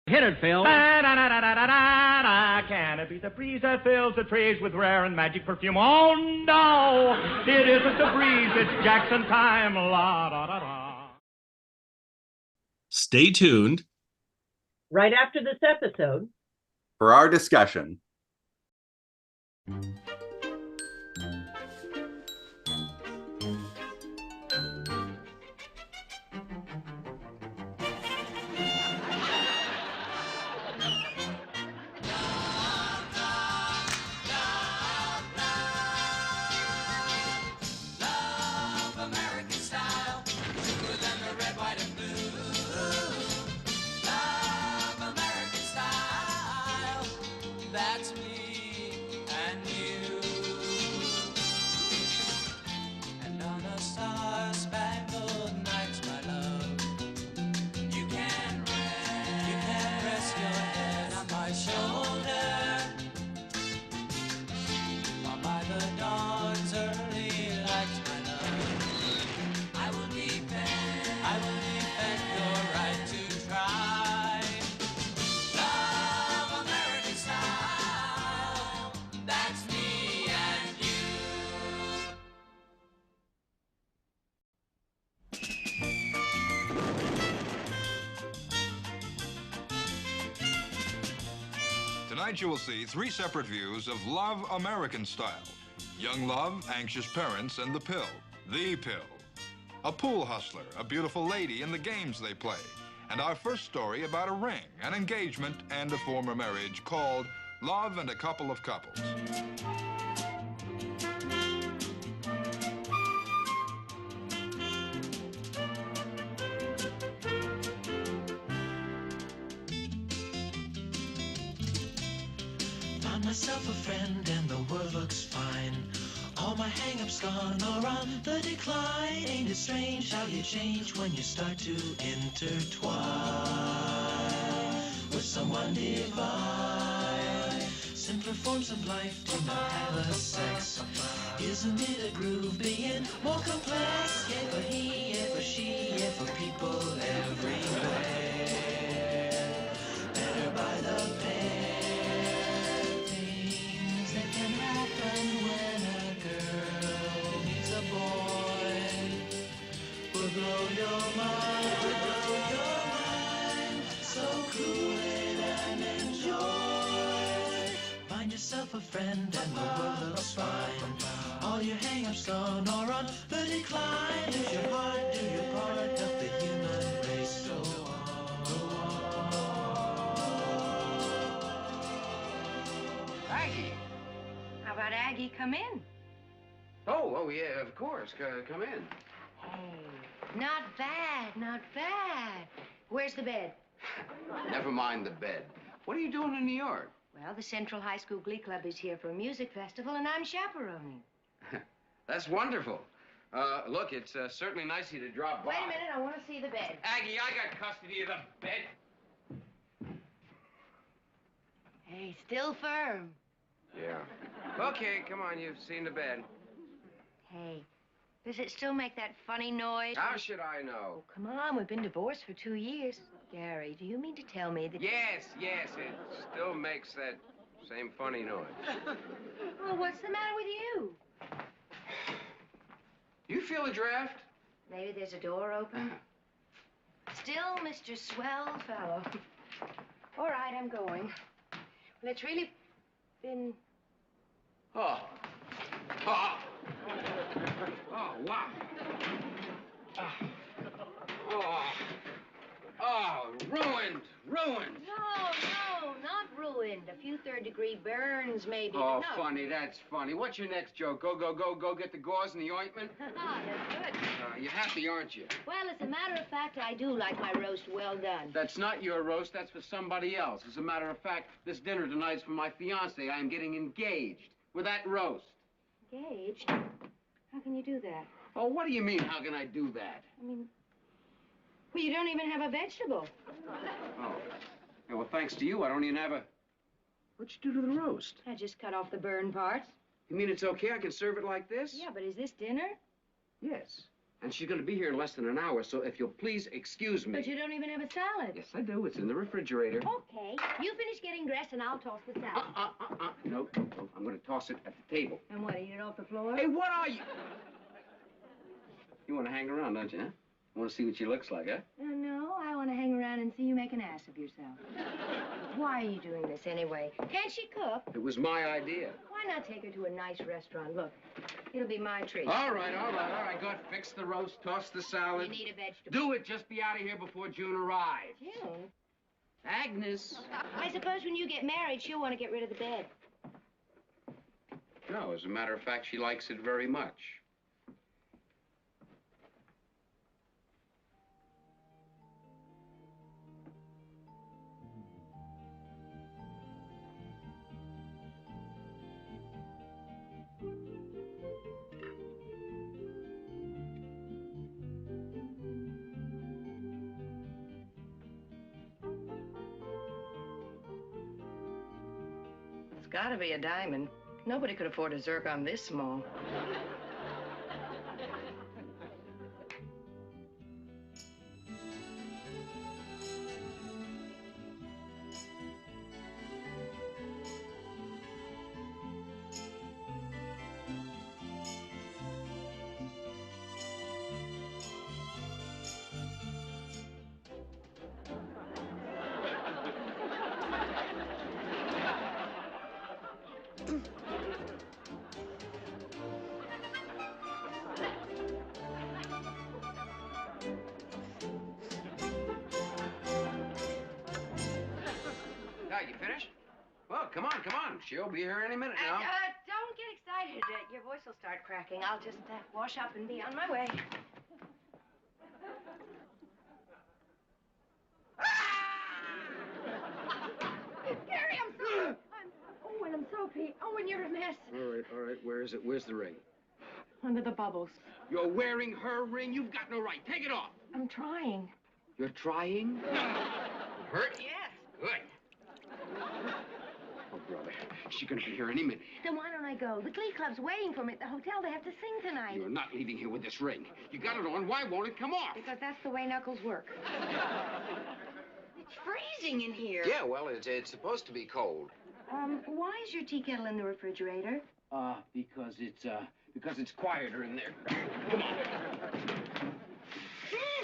Hit it, Phil. Can it be the breeze that fills the trees with rare and magic perfume? Oh, no, it isn't the breeze, it's Jackson time. La, da, da, da. Stay tuned. Right after this episode. For our discussion. Tonight you will see 3 separate views of Love American Style. Young love, anxious parents, and the pill. The pill. A pool hustler, a beautiful lady, and the games they play. And our first story about a ring, an engagement, and a former marriage called Love and a Couple of Couples. Myself a friend and the world looks fine. All my hang-ups gone or on the decline. Ain't it strange how you change when you start to intertwine with someone divine? Simpler forms of life do not have a sex. Isn't it a groove being more complex? Yeah, for he, yeah, for she, yeah, for people everywhere. Better by the pair. Blow your mind, so cool it and enjoy. Find yourself a friend and the world looks fine. All your hang-ups gone or on the decline. Do your heart, do your part, help the human race go on. Aggie. How about Aggie come in? Oh, yeah, of course. Come in. Hey, not bad, not bad. Where's the bed? Never mind the bed. What are you doing in New York? Well, the Central High School Glee Club is here for a music festival, and I'm chaperoning. That's wonderful. Look, it's certainly nice of you to drop by. Wait a minute, I want to see the bed. Aggie, I got custody of the bed. Hey, still firm. Yeah. Okay, come on, you've seen the bed. Hey, does it still make that funny noise? How should I know? Oh, come on, we've been divorced for 2 years. Gary, do you mean to tell me that... Yes, it still makes that same funny noise. Well, what's the matter with you? You feel a draft? Maybe there's a door open. Still, Mr. Swell Fellow. All right, I'm going. Well, it's really been... Oh, wow. Ruined. No, not ruined. A few third-degree burns, maybe. Oh, no. funny, that's funny. What's your next joke? Go get the gauze and the ointment? That's good. You're happy, aren't you? Well, as a matter of fact, I do like my roast well done. That's not your roast, that's for somebody else. As a matter of fact, this dinner tonight's for my fiancé. I am getting engaged with that roast. Engaged? How can you do that? Oh, what do you mean, how can I do that? I mean, well, you don't even have a vegetable. Oh. Yeah, well, thanks to you, I don't even have a... What'd you do to the roast? I just cut off the burn parts. You mean it's okay? I can serve it like this? Yeah, but is this dinner? Yes. And she's going to be here in less than an hour, so if you'll please excuse me. But you don't even have a salad. Yes, I do. It's in the refrigerator. Okay. You finish getting dressed and I'll toss the salad. No. I'm going to toss it at the table. And what, eat it off the floor? Hey, what are you? You want to hang around, don't you, huh? Want to see what she looks like, huh? No, I want to hang around and see you make an ass of yourself. Why are you doing this anyway? Can't she cook? It was my idea. Why not take her to a nice restaurant? Look, it'll be my treat. All right. Good. Fix the roast, toss the salad. You need a vegetable. Do it. Just be out of here before June arrives. June? Agnes. I suppose when you get married, she'll want to get rid of the bed. No, as a matter of fact, she likes it very much. It's got to be a diamond. Nobody could afford a zircon this small. Now, you finished? Well, come on. She'll be here any minute now. Don't get excited. Your voice will start cracking. I'll just wash up and be on my way. Gary, I'm sorry. I'm soapy. Oh, and you're a mess. All right. Where is it? Where's the ring? Under the bubbles. You're wearing her ring? You've got no right. Take it off. I'm trying. You're trying? Hurt? Yes. Good. Oh, brother. She's gonna be here any minute. Then why don't I go? The Glee Club's waiting for me at the hotel. They have to sing tonight. You're not leaving here with this ring. You got it on. Why won't it come off? Because that's the way knuckles work. It's freezing in here. Yeah, well, it's supposed to be cold. Why is your tea kettle in the refrigerator? Because it's quieter in there. Come on.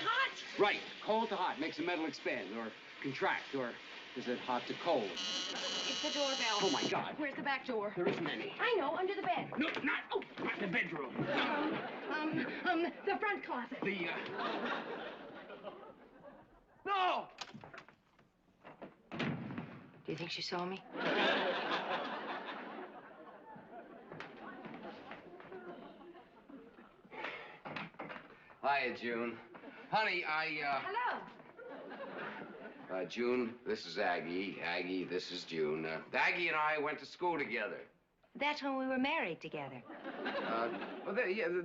Hot! Right. Cold to hot makes the metal expand or contract, or is it hot to cold? It's the doorbell. Oh, my God. Where's the back door? There isn't any. I know, under the bed. No, not the bedroom. The front closet. No! Do you think she saw me? Hiya, June. Honey, Hello. June, this is Aggie. Aggie, this is June. Aggie and I went to school together. That's when we were married together.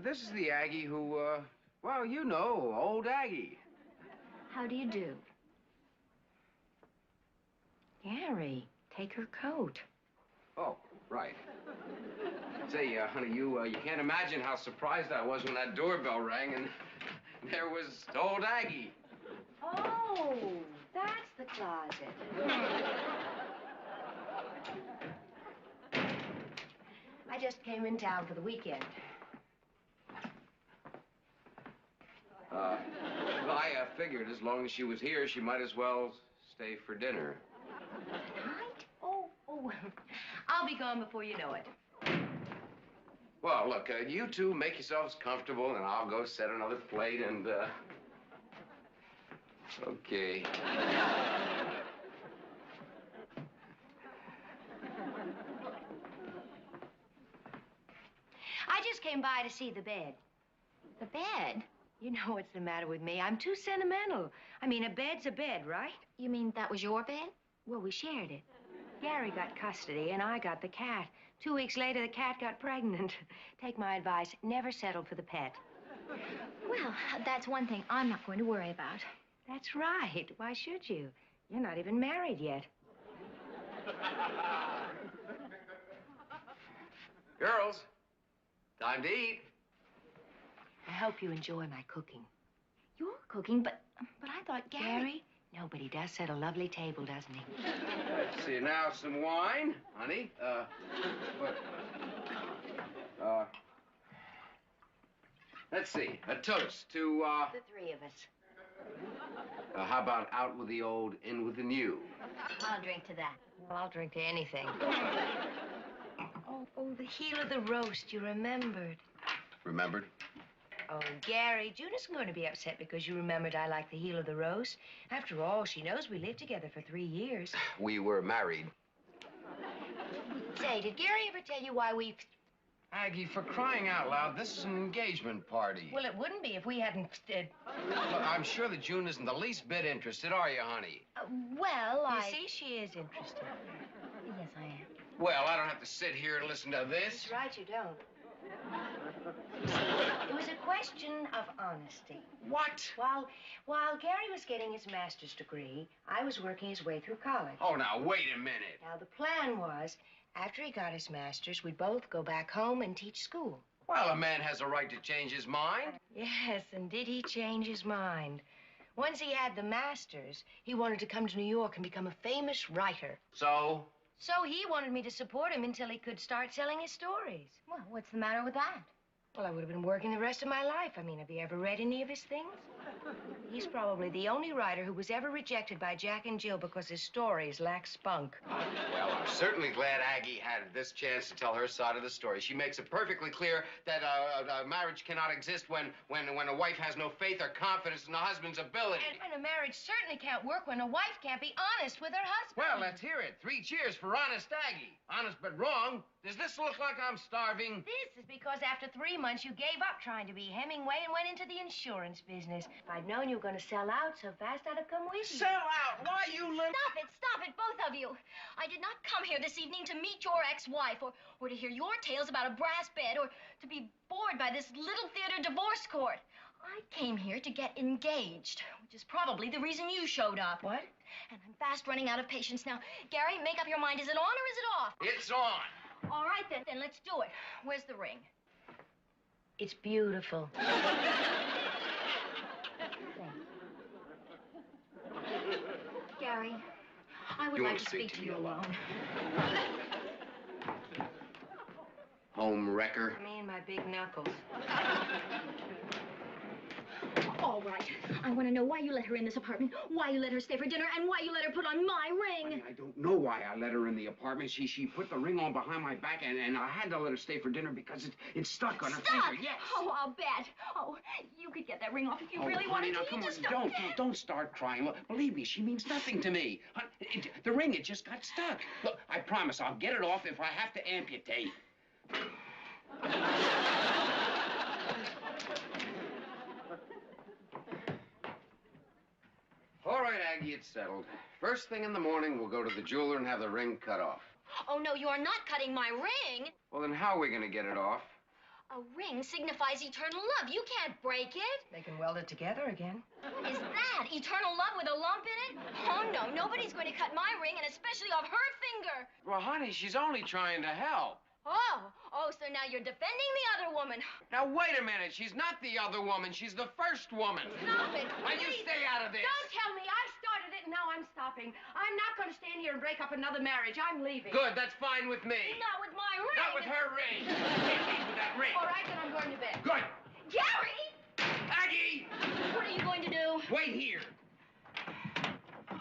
This is the Aggie who, well, you know, old Aggie. How do you do? Gary, take her coat. Oh, right. Say, honey, you can't imagine how surprised I was when that doorbell rang and there was old Aggie. Oh, that's the closet. I just came in town for the weekend. I figured as long as she was here, she might as well stay for dinner. Right? Oh, I'll be gone before you know it. Well, look, you two make yourselves comfortable, and I'll go set another plate and, okay. I just came by to see the bed. The bed? You know what's the matter with me. I'm too sentimental. I mean, a bed's a bed, right? You mean that was your bed? Well, we shared it. Gary got custody, and I got the cat. 2 weeks later, the cat got pregnant. Take my advice, never settle for the pet. Well, that's one thing I'm not going to worry about. That's right. Why should you? You're not even married yet. Girls, time to eat. I hope you enjoy my cooking. You're cooking, but I thought Gary? No, but he does set a lovely table, doesn't he? Let's see, now some wine, honey. Let's see, a toast to, The three of us. how about out with the old, in with the new? I'll drink to that. Well, I'll drink to anything. Oh, the heel of the roast, you remembered. Remembered? Oh, Gary, June isn't going to be upset because you remembered I like the heel of the roast. After all, she knows we lived together for 3 years. We were married. Say, did Gary ever tell you why we... Aggie, for crying out loud, this is an engagement party. Well, it wouldn't be if we hadn't... Look, I'm sure that June isn't the least bit interested, are you, honey? You see, she is interested. Yes, I am. Well, I don't have to sit here and listen to this. That's right, you don't. It was a question of honesty. What? While Gary was getting his master's degree, I was working his way through college. Oh, now, wait a minute. Now, the plan was, after he got his master's, we'd both go back home and teach school. Well, a man has a right to change his mind. Yes, and did he change his mind? Once he had the master's, he wanted to come to New York and become a famous writer. So? So he wanted me to support him until he could start selling his stories. Well, what's the matter with that? Well, I would have been working the rest of my life. I mean, have you ever read any of his things? He's probably the only writer who was ever rejected by Jack and Jill because his stories lack spunk. Well, I'm certainly glad Aggie had this chance to tell her side of the story. She makes it perfectly clear that marriage cannot exist when a wife has no faith or confidence in the husband's ability. And a marriage certainly can't work when a wife can't be honest with her husband. Well, let's hear it. 3 cheers for honest Aggie. Honest but wrong. Does this look like I'm starving? This is because after 3 months, you gave up trying to be Hemingway and went into the insurance business. If I'd known you were going to sell out so fast, I'd have come with you. Sell out? Why, you little... Stop it, both of you. I did not come here this evening to meet your ex-wife or to hear your tales about a brass bed or to be bored by this little theater divorce court. I came here to get engaged, which is probably the reason you showed up. What? And I'm fast running out of patience now. Gary, make up your mind. Is it on or is it off? It's on. All right, then let's do it. Where's the ring? It's beautiful. Gary, I would like to speak to you alone. Home wrecker. Me and my big knuckles. All right. I want to know why you let her in this apartment, why you let her stay for dinner, and why you let her put on my ring. I don't know why I let her in the apartment. She put the ring on behind my back, and I had to let her stay for dinner because it stuck on her finger. Yes. Oh, I'll bet. Oh, you could get that ring off if you really wanted to. Now, come on, don't start crying. Look, believe me, she means nothing to me. The ring, it just got stuck. Look, I promise I'll get it off if I have to amputate. All right, Aggie, it's settled. First thing in the morning, we'll go to the jeweler and have the ring cut off. Oh, no, you're not cutting my ring. Well, then how are we going to get it off? A ring signifies eternal love. You can't break it. They can weld it together again. What is that? Eternal love with a lump in it? Oh, no, nobody's going to cut my ring, and especially off her finger. Well, honey, she's only trying to help. Oh, so now you're defending the other woman. Now, wait a minute. She's not the other woman. She's the first woman. Stop it, Now, you please. stay out of this. Don't tell me. I started it, and now I'm stopping. I'm not going to stand here and break up another marriage. I'm leaving. Good, that's fine with me. Not with my ring. Not with her ring. You can't leave with that ring. All right, then I'm going to bed. Good. Gary! Aggie! What are you going to do? Wait here.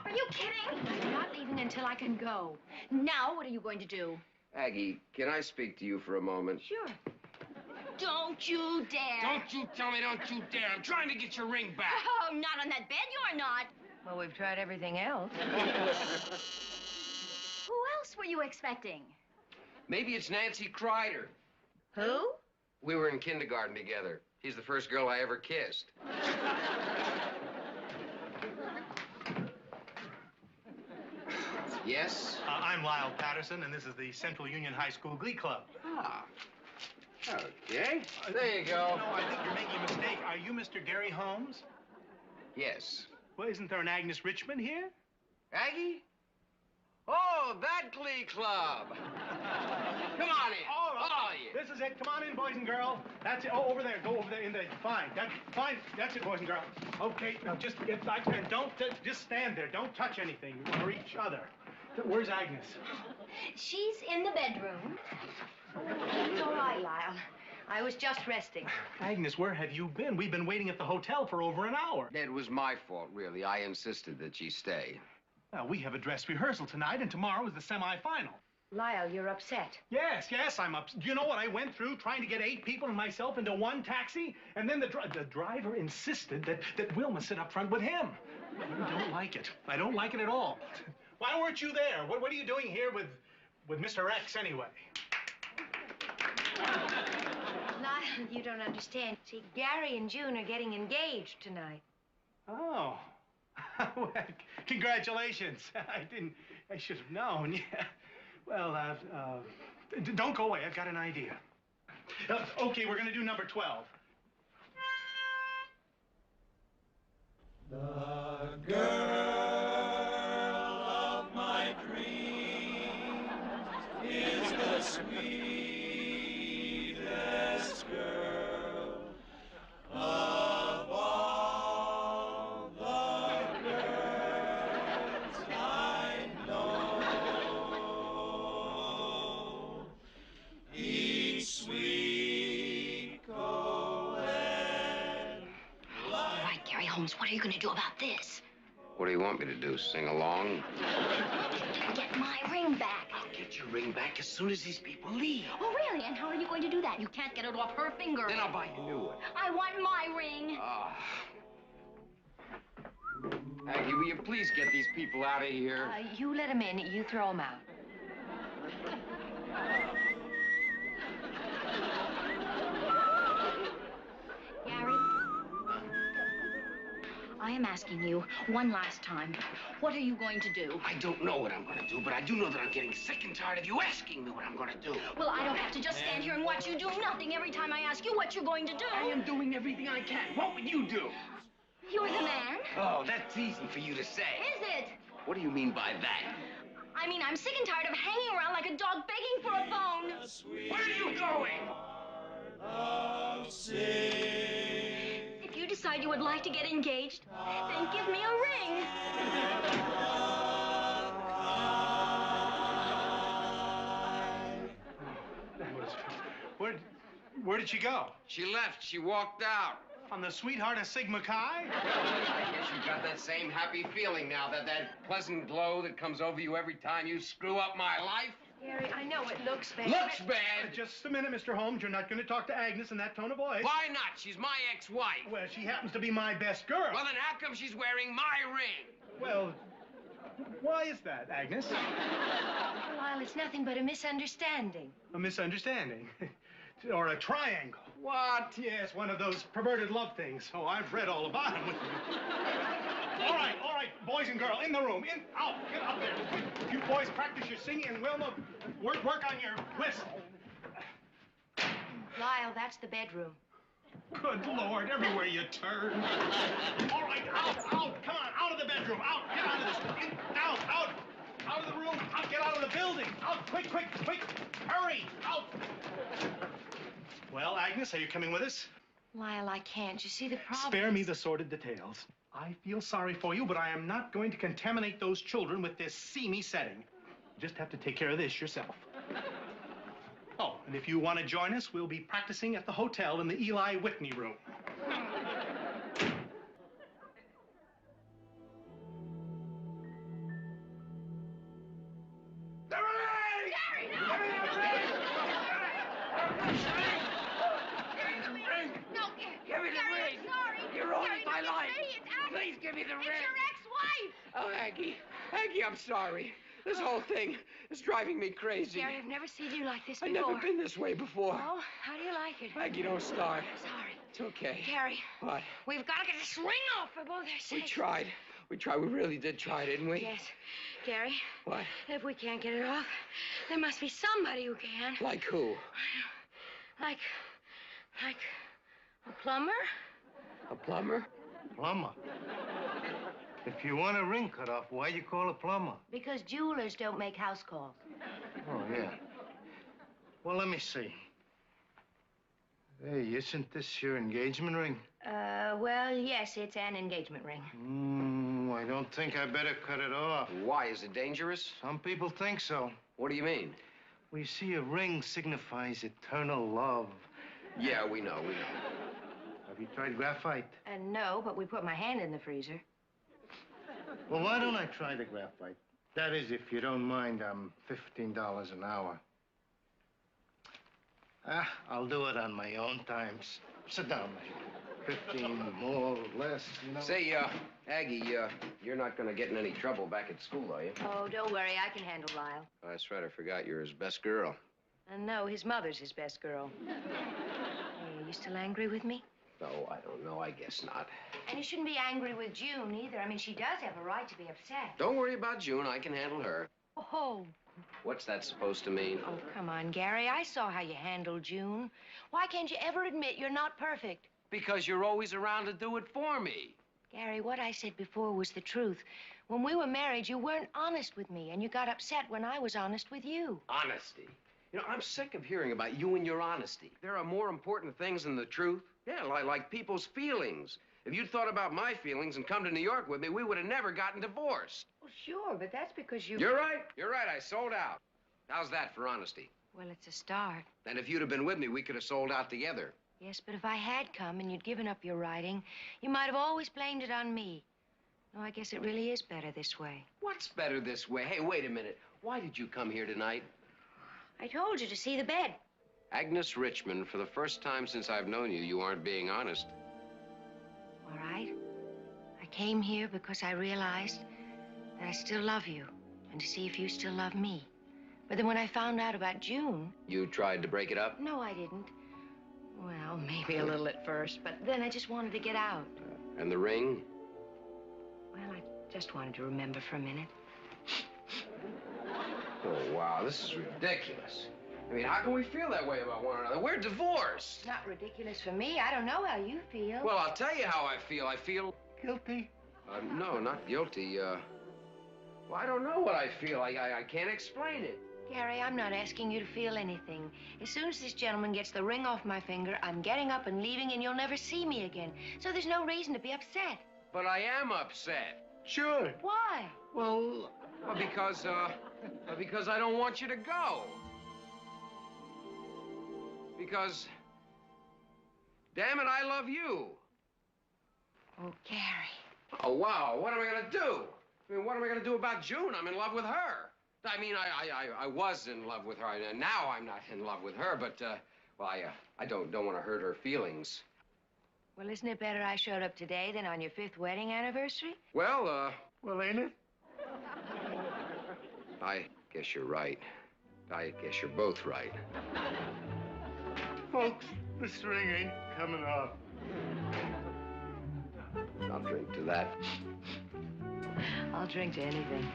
Are you kidding? I'm not leaving until I can go. Now, what are you going to do? Aggie, can I speak to you for a moment? Sure. Don't you dare. Don't you tell me, don't you dare. I'm trying to get your ring back. Oh, not on that bed, you're not. Well, we've tried everything else. Who else were you expecting? Maybe it's Nancy Kreider. Who? We were in kindergarten together. She's the first girl I ever kissed. Yes? I'm Lyle Patterson, and this is the Central Union High School Glee Club. Ah. Okay. There you go. No, I think you're making a mistake. Are you Mr. Gary Holmes? Yes. Well, isn't there an Agnes Richmond here? Aggie? Oh, that Glee Club. Come on in. All right. All of you. This is is it. Come on in, boys and girls. That's it. Oh, over there. Go over there in the... Fine. Fine. That's it, boys and girls. Okay, now just... Don't... Just stand there. Don't touch anything or each other. Where's Agnes? She's in the bedroom. It's all right, Lyle. I was just resting. Agnes, where have you been? We've been waiting at the hotel for over an hour. It was my fault, really. I insisted that she stay. Well, we have a dress rehearsal tonight, and tomorrow is the semifinal. Lyle, you're upset. Yes, I'm up. Do you know what I went through trying to get 8 people and myself into one taxi? And then the driver insisted that Wilma sit up front with him. I don't like it. I don't like it at all. Why weren't you there? What are you doing here with Mr. X anyway? Lyle, you don't understand. See, Gary and June are getting engaged tonight. Oh. Well, congratulations. I should have known. Yeah. Well, don't go away. I've got an idea. Okay, we're going to do number 12. The girl of my dreams is the sweetest girl of all the girls I know. Each sweet co-ed. All right, Gary Holmes, what are you going to do about this? What do you want me to do, sing along? Get my ring back. I'll get your ring back as soon as these people leave. Oh, really? And how are you going to do that? You can't get it off her finger. Then I'll buy you a new one. I want my ring. Aggie, will you please get these people out of here? You let them in. You throw them out. Gary, I am asking you one last time. What are you going to do? I don't know what I'm going to do, but I do know that I'm getting sick and tired of you asking me what I'm going to do. Well, I don't have to just stand here and watch you do nothing every time I ask you what you're going to do. I am doing everything I can. What would you do? You're the man. Oh, that's easy for you to say. Is it? What do you mean by that? I mean, I'm sick and tired of hanging around like a dog begging for a bone. Where are you going? If you decide you would like to get engaged, then give me a ring. Where did she go? She left. She walked out. On the sweetheart of Sigma Chi? I guess you got that same happy feeling now, that pleasant glow that comes over you every time you screw up my life. Gary, I know it looks bad. Looks bad? Just a minute, Mr. Holmes. You're not going to talk to Agnes in that tone of voice. Why not? She's my ex-wife. Well, she happens to be my best girl. Well, then how come she's wearing my ring? Well, why is that, Agnes? Lyle, it's nothing but a misunderstanding. A misunderstanding. Or a triangle. What? Yes, one of those perverted love things. Oh, I've read all about them with you. All right, boys and girls, in the room. Out, get up there. You boys practice your singing, and Wilma, work on your whistle. Lyle, that's the bedroom. Good Lord, everywhere you turn. All right, out. Come on, out of the bedroom. Out, get out of this. Out of the room. Out, get out of the building. Out, quick. Hurry, out. Well, Agnes, are you coming with us? Lyle, I can't. You see, the problem... Spare me the sordid details. I feel sorry for you, but I am not going to contaminate those children with this seamy setting. You just have to take care of this yourself. Oh, and if you want to join us, we'll be practicing at the hotel in the Eli Whitney room. Please give me the ring. It's your ex-wife. Oh, Aggie, I'm sorry. This whole thing is driving me crazy. Gary, I've never seen you like this before. I've never been this way before. Oh, how do you like it? Aggie, don't start. Sorry. It's okay. Gary. What? We've got to get this ring off for both our sakes. We tried. We really did try, didn't we? Yes. Gary. What? If we can't get it off, there must be somebody who can. Like who? Like a plumber? A plumber? Plumber? If you want a ring cut off, why you call a plumber? Because jewelers don't make house calls. Oh, yeah. Well, let me see. Hey, isn't this your engagement ring? Well, yes, it's an engagement ring. I don't think I better cut it off. Why? Is it dangerous? Some people think so. What do you mean? We see a ring signifies eternal love. Yeah, we know. Have you tried graphite? No, but we put my hand in the freezer. Well, why don't I try the graphite? That is, if you don't mind, I'm $15 an hour. I'll do it on my own times. Sit down, mate. 15 more, less, you know. Say, Aggie, you're not going to get in any trouble back at school, are you? Oh, don't worry. I can handle Lyle. Oh, that's right. I forgot you're his best girl. No, his mother's his best girl. Hey, are you still angry with me? Oh, I don't know. I guess not. And you shouldn't be angry with June, either. I mean, she does have a right to be upset. Don't worry about June. I can handle her. Oh. What's that supposed to mean? Oh, come on, Gary. I saw how you handled June. Why can't you ever admit you're not perfect? Because you're always around to do it for me. Gary, what I said before was the truth. When we were married, you weren't honest with me, and you got upset when I was honest with you. Honesty? You know, I'm sick of hearing about you and your honesty. There are more important things than the truth. Yeah, like people's feelings. If you'd thought about my feelings and come to New York with me, we would have never gotten divorced. Well, sure, but that's because you... You're right. You're right. I sold out. How's that for honesty? Well, it's a start. And if you'd have been with me, we could have sold out together. Yes, but if I had come and you'd given up your writing, you might have always blamed it on me. No, I guess it really is better this way. What's better this way? Hey, wait a minute. Why did you come here tonight? I told you to see the bed. Agnes Richmond, for the first time since I've known you, you aren't being honest. All right. I came here because I realized that I still love you and to see if you still love me. But then when I found out about June... You tried to break it up? No, I didn't. Well, maybe a little at first, but then I just wanted to get out. And the ring? Well, I just wanted to remember for a minute. Oh, wow, this is ridiculous. I mean, how can we feel that way about one another? We're divorced. It's not ridiculous for me. I don't know how you feel. Well, I'll tell you how I feel. I feel... Guilty? No, not guilty. Well, I don't know what I feel. I can't explain it. Gary, I'm not asking you to feel anything. As soon as this gentleman gets the ring off my finger, I'm getting up and leaving, and you'll never see me again. So there's no reason to be upset. But I am upset. Sure. Why? Well, because I don't want you to go. Because, damn it, I love you. Oh, Gary. Oh, wow, what am I gonna do? I mean, what am I gonna do about June? I'm in love with her. I mean, I was in love with her. And now I'm not in love with her, but, well, I don't want to hurt her feelings. Well, isn't it better I showed up today than on your 5th wedding anniversary? Well, well, ain't it? I guess you're right. I guess you're both right. Folks, this ring ain't coming off. I'll drink to that. I'll drink to anything.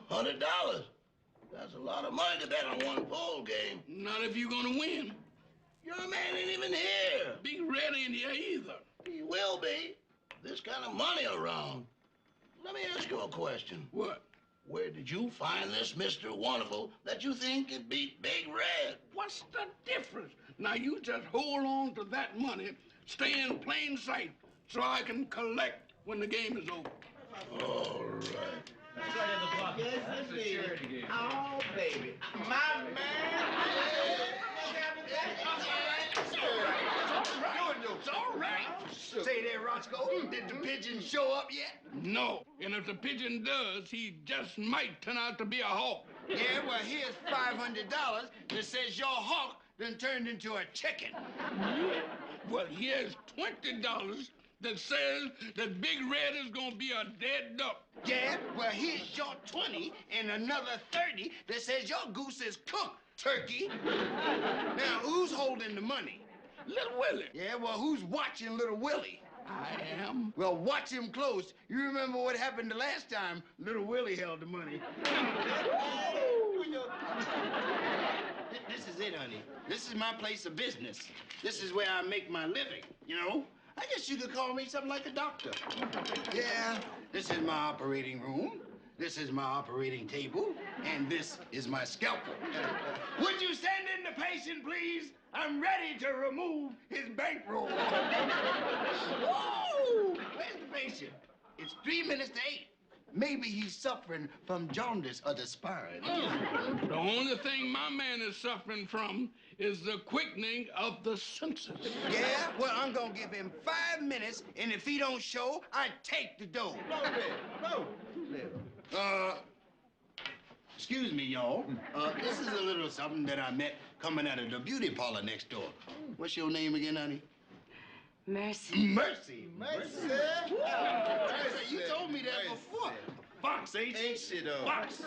$500. That's a lot of money to bet on one pool game. Not if you're gonna win. Your man ain't even here. Big Red ain't here either. He will be. This kind of money around. Let me ask you a question. What? Where did you find this Mr. Wonderful that you think could beat Big Red? What's the difference? Now, you just hold on to that money, stay in plain sight, so I can collect when the game is over. All right. Yes, indeed. Oh, baby. My man. It's all right. Say there, Roscoe, did the pigeon show up yet? No, and if the pigeon does, he just might turn out to be a hawk. Yeah, well, here's $500 that says your hawk then turned into a chicken. Yeah. Well, here's $20 that says that Big Red is gonna be a dead duck. Yeah, well, here's your 20 and another 30 that says your goose is cooked, turkey. Now, who's holding the money? Little Willie. Yeah, well, who's watching Little Willie? I am. Well, watch him close. You remember what happened the last time Little Willie held the money. This is it, honey. This is my place of business. This is where I make my living, you know? I guess you could call me something like a doctor. Yeah, this is my operating room. This is my operating table. And this is my scalpel. Would you send in the patient, please? I'm ready to remove his bankroll. Whoa! Where's the patient? It's 3 minutes to 8. Maybe he's suffering from jaundice of the spine. The only thing my man is suffering from is the quickening of the senses. Yeah? Well, I'm gonna give him 5 minutes, and if he don't show, I take the dough. Excuse me, y'all. This is a little something that I met coming out of the beauty parlor next door. What's your name again, honey? Mercy. Mercy. Mercy. You told me that before. Fox, ain't she, though? Fox.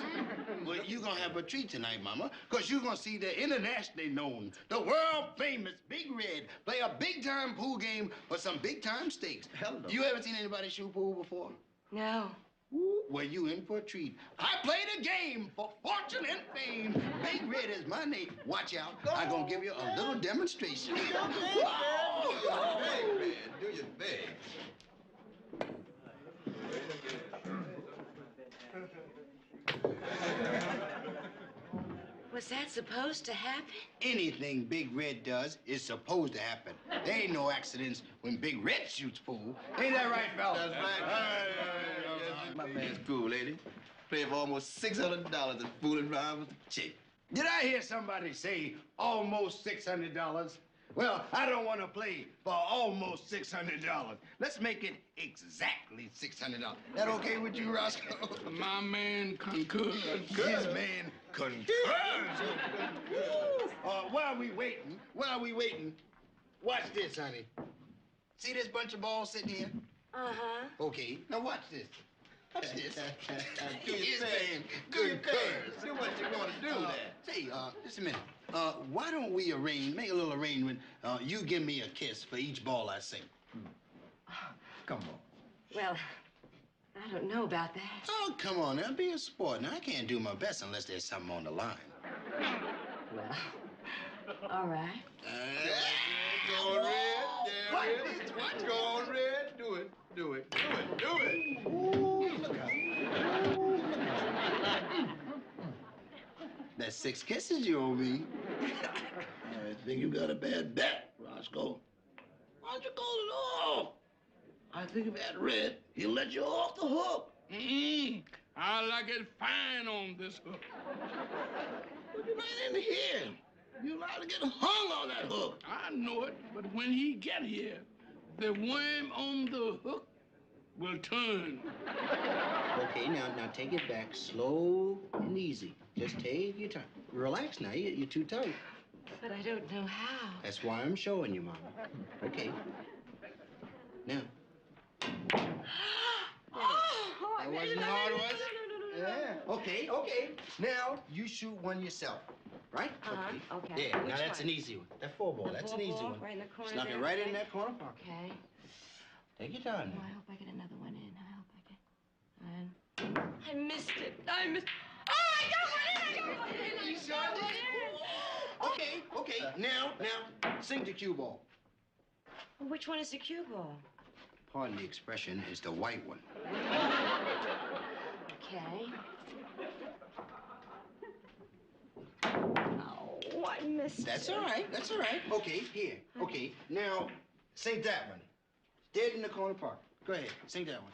Well, you gonna have a treat tonight, Mama, because you're gonna see the internationally known, the world-famous Big Red play a big-time pool game for some big-time stakes. Hello. You ever seen anybody shoot pool before? No. Well, you in for a treat. I played a game for fortune and fame. Big Red is my name. Watch out. I'm gonna give you a little demonstration. Do your thing, man. Do your thing. Was that supposed to happen? Anything Big Red does is supposed to happen. There ain't no accidents when Big Red shoots pool. Ain't that right, fella? That's right. My man's cool, lady. Played for almost $600 and fooling around with the chick. Did I hear somebody say almost $600? Well, I don't want to play for almost $600. Let's make it exactly $600. That okay with you, Roscoe? My man concurs. His man concurs. While we waiting, watch this, honey. See this bunch of balls sitting here? Uh-huh. Okay, now watch this. Watch this. Do your thing. Do your thing. See what you're gonna do there. Say, just a minute. Why don't we make a little arrangement? You give me a kiss for each ball I sing. Come on. Well, I don't know about that. Oh, come on now, be a sport. Now, I can't do my best unless there's something on the line. Well, all right. Go on, Red. There it is. Watch. Go on, Red. Do it. Do it. Do it. Do it. Ooh, look out. That's 6 kisses you owe me. I think you got a bad bet, Roscoe. Why don't you call it off? I think if that Red, he'll let you off the hook. I like it fine on this hook. But you ain't in here. You're allowed to get hung on that hook. I know it, but when he get here, the worm on the hook will turn. Okay, now take it back slow and easy. Just take your time. Relax now, you're too tight. But I don't know how. That's why I'm showing you, Mama. Okay. Now. Oh, That wasn't hard, was it? Yeah. Okay. Now, you shoot one yourself, right? Okay. There, now Which that's one? an easy one. That 4-ball, that's an easy Four-ball, one. right in the corner Snuck it there, right okay. in that corner pocket. Okay. Take your time Oh, now. I hope I get another one in. I hope I get... And I missed it. Oh, I got one in! You shot it? Okay. Now, sing the cue ball. Well, which one is the cue ball? Pardon the expression, is the white one. Okay. mister. That's all right. That's all right. Okay, here. Okay, now, sing that one. Dead in the corner park. Go ahead, sing that one.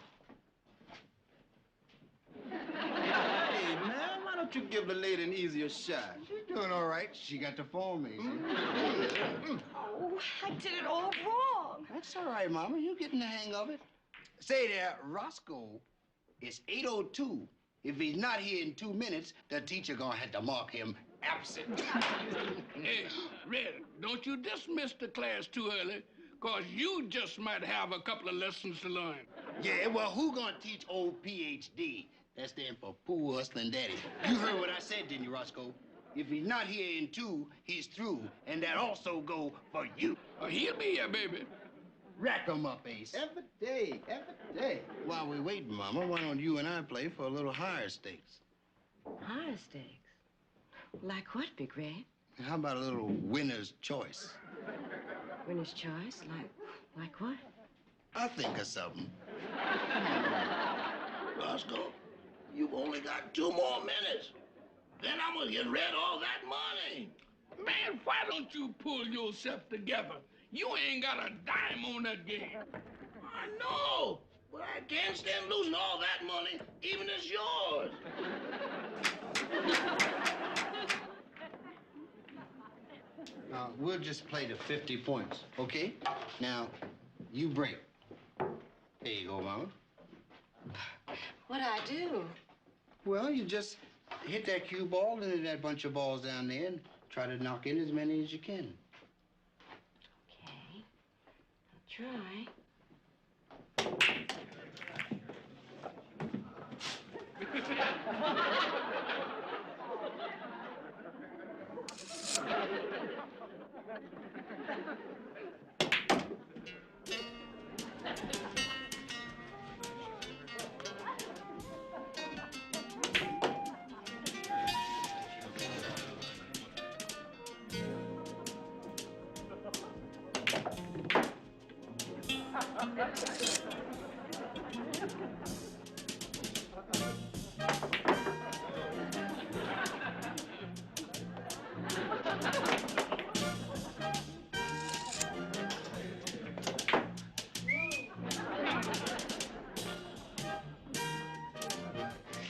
Hey, man, why don't you give the lady an easier shot? She's doing all right. She got the formation. Oh, I did it all wrong. That's all right, Mama. You're getting the hang of it. Say there, Roscoe, it's 8:02. If he's not here in 2 minutes, the teacher gonna have to mark him absent. Hey, Red, don't you dismiss the class too early, because you just might have a couple of lessons to learn. Yeah, well, who gonna teach old PhD? That stands for Poor Hustling Daddy. You heard what I said, didn't you, Roscoe? If he's not here in 2, he's through, and that also go for you. He'll be here, baby. Rack 'em up, Ace. Every day, every day. While we're waiting, Mama, why don't you and I play for a little higher stakes? Higher stakes? Like what, Big Red? How about a little winner's choice? Winner's choice? Like what? I'll think of something. Roscoe, you've only got 2 more minutes. Then I'm gonna get rid of all that money. Man, why don't you pull yourself together? You ain't got a dime on that game. I know, but I can't stand losing all that money, even as yours. We'll just play to 50 points, okay? Now, you break. There you go, Mama. What'd I do? Well, you just hit that cue ball into that bunch of balls down there and try to knock in as many as you can. Okay. I'll try.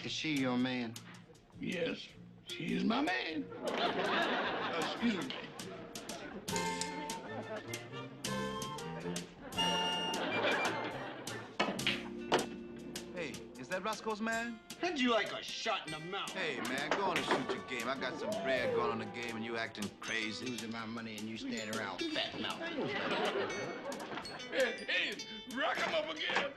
Is she your man? Yes, she's my man. Excuse me. Hey, is that Roscoe's man? How'd you like a shot in the mouth? Hey, man, go on and shoot your game. I got some bread going on the game and you acting crazy. Losing my money and you standing around fat mouth. Hey, rock him up again.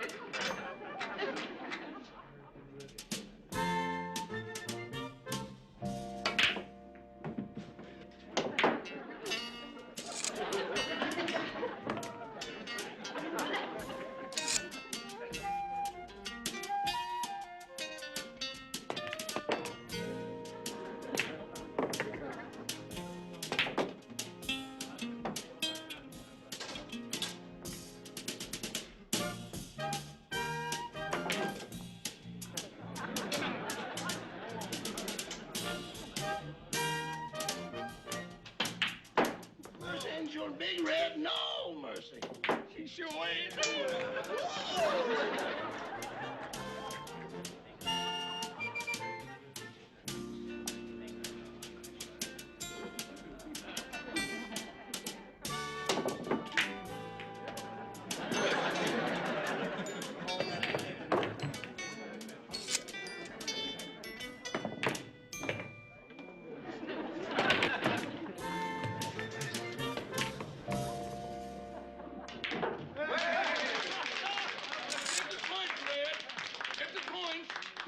Ain't your big red? No, Mercy. She sure ain't.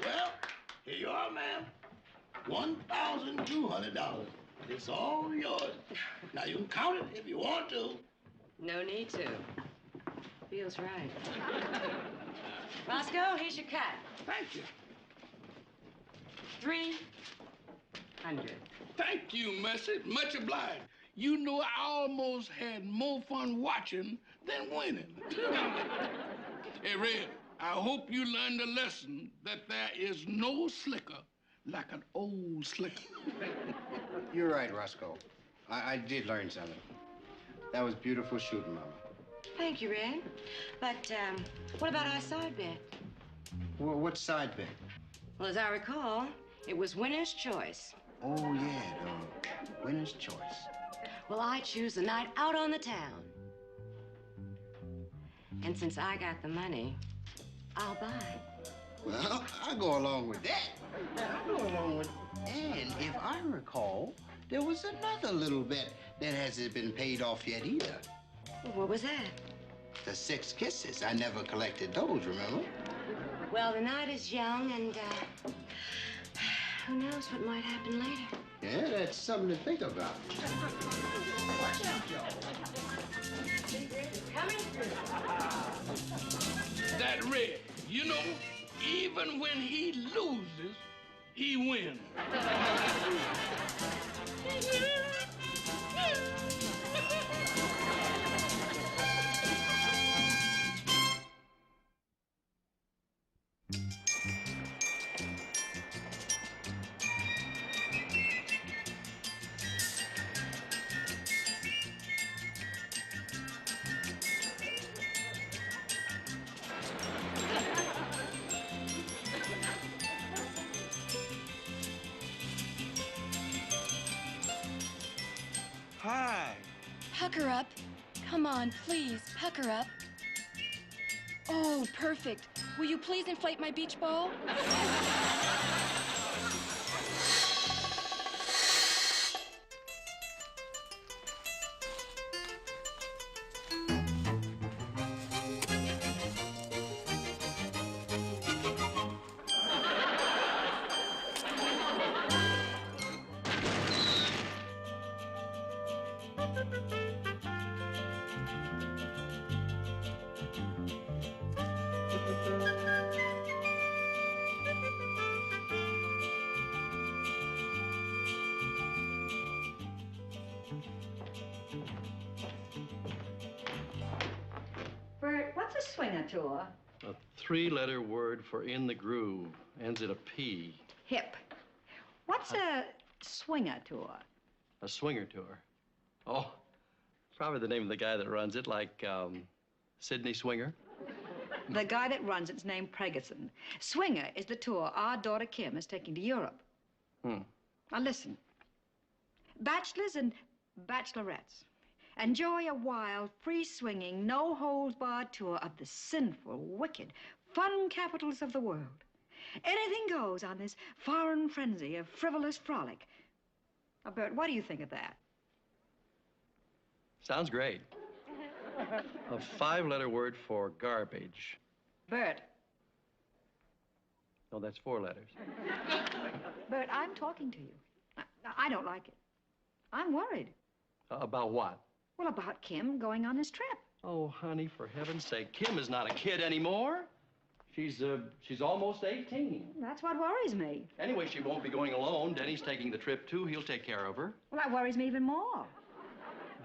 Well, here you are, ma'am. $1,200. It's all yours. Now, you can count it if you want to. No need to. Feels right. Roscoe, here's your cut. Thank you. 300. Thank you, Mercy. Much obliged. You know, I almost had more fun watching than winning. Hey, Red, I hope you learned a lesson that there is no slicker like an old slicker. You're right, Roscoe. I did learn something. That was beautiful shooting, Mama. Thank you, Red. But, what about our side bet? Well, what side bet? Well, as I recall, it was winner's choice. Oh, yeah, the winner's choice. Well, I choose the night out on the town. And since I got the money, I'll buy. Well, I'll go along with that. I'll go along with it. And if I recall, there was another little bet that hasn't been paid off yet either. Well, what was that? The 6 kisses. I never collected those, remember? Well, the night is young, and, who knows what might happen later. Yeah, that's something to think about. Watch out, Joe. Coming. That Red, you know, even when he loses, he wins. Hi. Pucker up. Come on, please, pucker up. Oh, perfect. Will you please inflate my beach ball? Bert, what's a swinger tour? A 3-letter word for in the groove. Ends in a P. Hip. What's a swinger tour? A swinger tour. Oh, probably the name of the guy that runs it, like, Sydney Swinger. The guy that runs it's named Pregerson. Swinger is the tour our daughter Kim is taking to Europe. Hmm. Now listen. Bachelors and bachelorettes. Enjoy a wild, free-swinging, no-holds-barred tour of the sinful, wicked, fun capitals of the world. Anything goes on this foreign frenzy of frivolous frolic. Now, Bert, what do you think of that? Sounds great. A 5-letter word for garbage. Bert. No, that's 4 letters. Bert, I'm talking to you. I don't like it. I'm worried. About what? Well, about Kim going on this trip. Oh, honey, for heaven's sake, Kim is not a kid anymore. She's almost 18. That's what worries me. Anyway, she won't be going alone. Denny's taking the trip, too. He'll take care of her. Well, that worries me even more.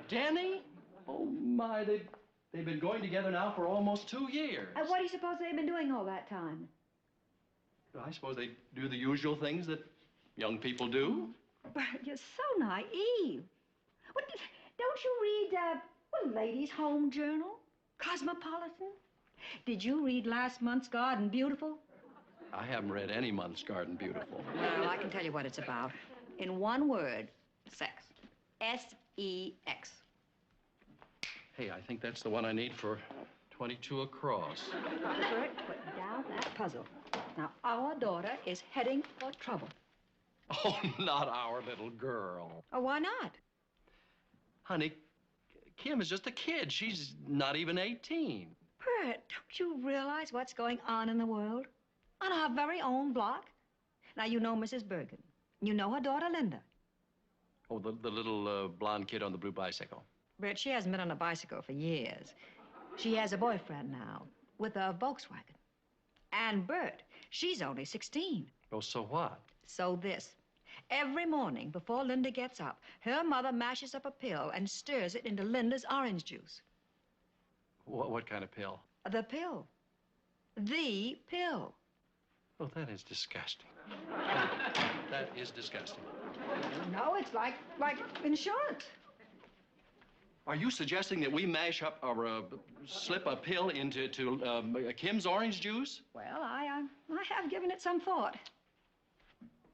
Denny? Oh, my, they've been going together now for almost 2 years. What do you suppose they've been doing all that time? I suppose they do the usual things that young people do. Bert, you're so naive. What, don't you read, Ladies' Home Journal? Cosmopolitan? Did you read last month's Garden Beautiful? I haven't read any month's Garden Beautiful. Well, I can tell you what it's about. In one word, sex. S-E-X. Hey, I think that's the one I need for 22 across. Bert, put down that puzzle. Now, our daughter is heading for trouble. Oh, not our little girl. Oh, why not? Honey, Kim is just a kid. She's not even 18. Bert, don't you realize what's going on in the world? On our very own block? Now, you know Mrs. Bergen. You know her daughter, Linda. Oh, the little blonde kid on the blue bicycle. Bert, she hasn't been on a bicycle for years. She has a boyfriend now with a Volkswagen. And Bert, she's only 16. Oh, so what? So this. Every morning before Linda gets up, her mother mashes up a pill and stirs it into Linda's orange juice. What kind of pill? The pill. The pill. Oh, that is disgusting. That is disgusting. No, it's like insurance. Are you suggesting that we mash up or slip a pill into Kim's orange juice? Well, I have given it some thought.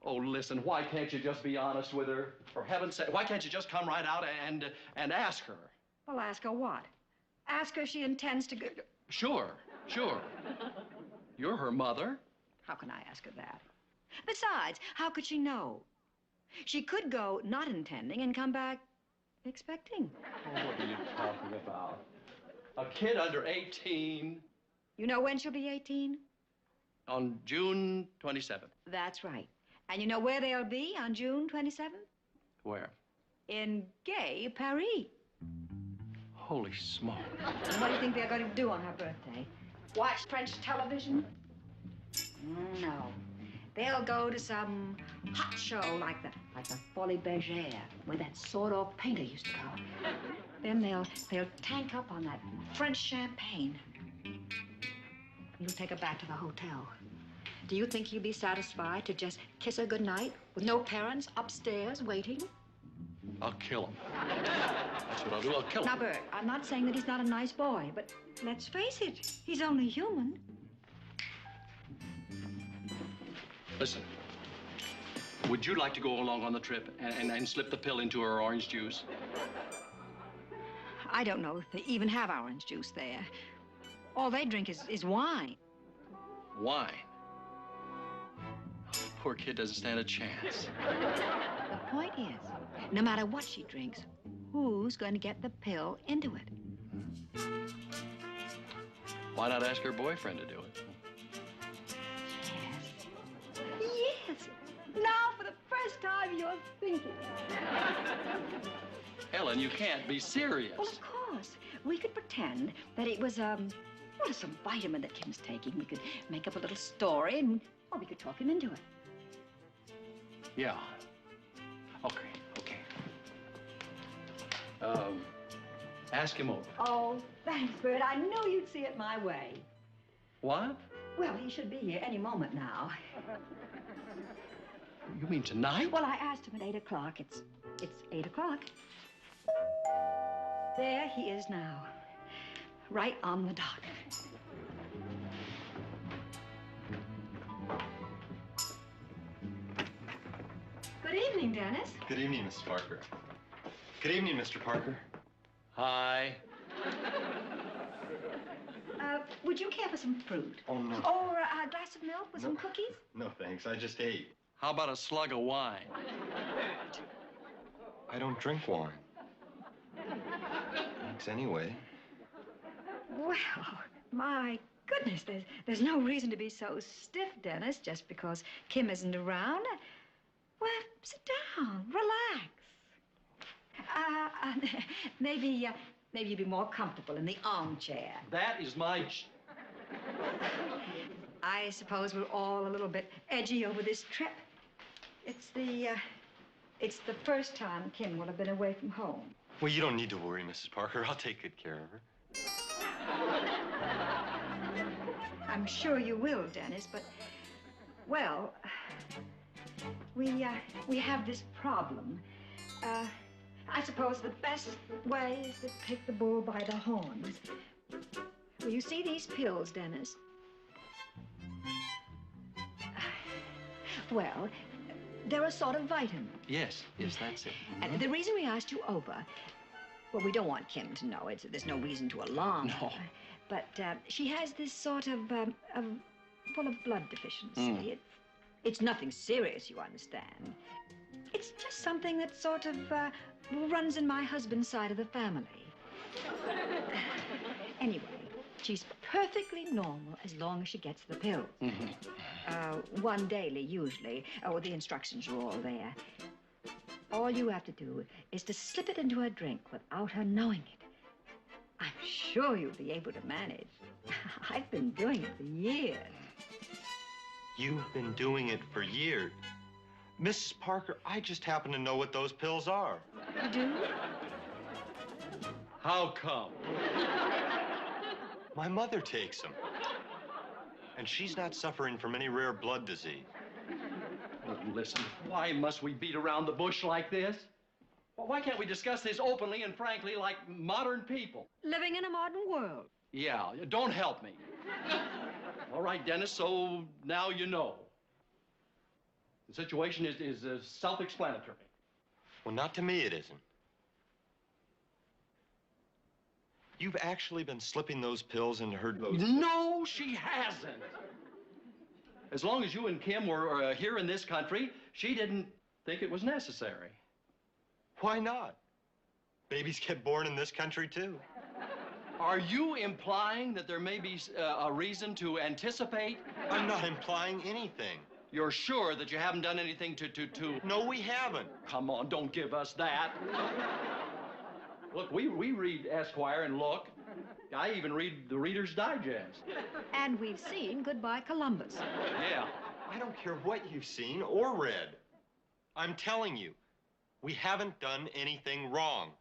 Oh, listen, why can't you just be honest with her? For heaven's sake, why can't you just come right out and ask her? Well, ask her what? Ask her if she intends to go... Sure. You're her mother. How can I ask her that? Besides, how could she know? She could go not intending and come back expecting. Oh, what are you talking about? A kid under 18. You know when she'll be 18? On June 27th. That's right. And you know where they'll be on June 27th? Where? In gay Paris. Holy smoke. And what do you think they're going to do on her birthday? Watch French television? No. They'll go to some hot show like the Folie Bergère, where that sawed-off painter used to go. Then they'll tank up on that French champagne. You'll take her back to the hotel. Do you think he'll be satisfied to just kiss her goodnight with no parents upstairs waiting? I'll kill him. That's what I'll do. I'll kill him. Now, Bert, I'm not saying that he's not a nice boy, but let's face it, he's only human. Listen, would you like to go along on the trip and slip the pill into her orange juice? I don't know if they even have orange juice there. All they drink is wine. Wine? Poor kid doesn't stand a chance. The point is, no matter what she drinks, who's going to get the pill into it? Why not ask her boyfriend to do it? Yes. Now, for the first time, you're thinking. Helen, you can't be serious. Well, of course. We could pretend that it was, some vitamin that Kim's taking. We could make up a little story, and, we could talk him into it. Yeah. Okay. Ask him over. Oh, thanks, Bert. I knew you'd see it my way. What? Well, he should be here any moment now. You mean tonight? Well, I asked him at 8 o'clock. It's 8 o'clock. There he is now. Right on the dot. Good evening, Dennis. Good evening, Mrs. Parker. Good evening, Mr. Parker. Hi. Would you care for some fruit? Oh, no. Or a glass of milk with some cookies? No, thanks. I just ate. How about a slug of wine? I don't drink wine. Thanks anyway. Well, my goodness, there's no reason to be so stiff, Dennis, just because Kim isn't around. Well, sit down, relax. Maybe you'd be more comfortable in the armchair. That is my... I suppose we're all a little bit edgy over this trip. It's the first time Kim will have been away from home. Well, you don't need to worry, Mrs. Parker. I'll take good care of her. I'm sure you will, Dennis, but, well, we have this problem. I suppose the best way is to take the bull by the horns. Well, you see these pills, Dennis? Well, they're a sort of vitamin. Yes, that's it. And the reason we asked you over, well, we don't want Kim to know it. There's no reason to alarm her. But she has this sort of blood deficiency. It's nothing serious, you understand. It's just something that sort of runs in my husband's side of the family. Anyway, she's perfectly normal as long as she gets the pills. One daily, usually. Oh, the instructions are all there. All you have to do is to slip it into her drink without her knowing it. I'm sure you'll be able to manage. I've been doing it for years. You've been doing it for years. Mrs. Parker, I just happen to know what those pills are. You do? How come? My mother takes them. And she's not suffering from any rare blood disease. Oh, listen, why must we beat around the bush like this? Well, why can't we discuss this openly and frankly like modern people? Living in a modern world. Yeah, don't help me. All right, Dennis, so now you know. The situation is self-explanatory. Well, not to me it isn't. You've actually been slipping those pills into her... No, she hasn't. As long as you and Kim were here in this country, she didn't think it was necessary. Why not? Babies get born in this country, too. Are you implying that there may be a reason to anticipate? I'm not implying anything. You're sure that you haven't done anything to... No, we haven't. Come on, don't give us that. Look, we read Esquire and Look. I even read the Reader's Digest. And we've seen Goodbye Columbus. Yeah. I don't care what you've seen or read. I'm telling you, we haven't done anything wrong.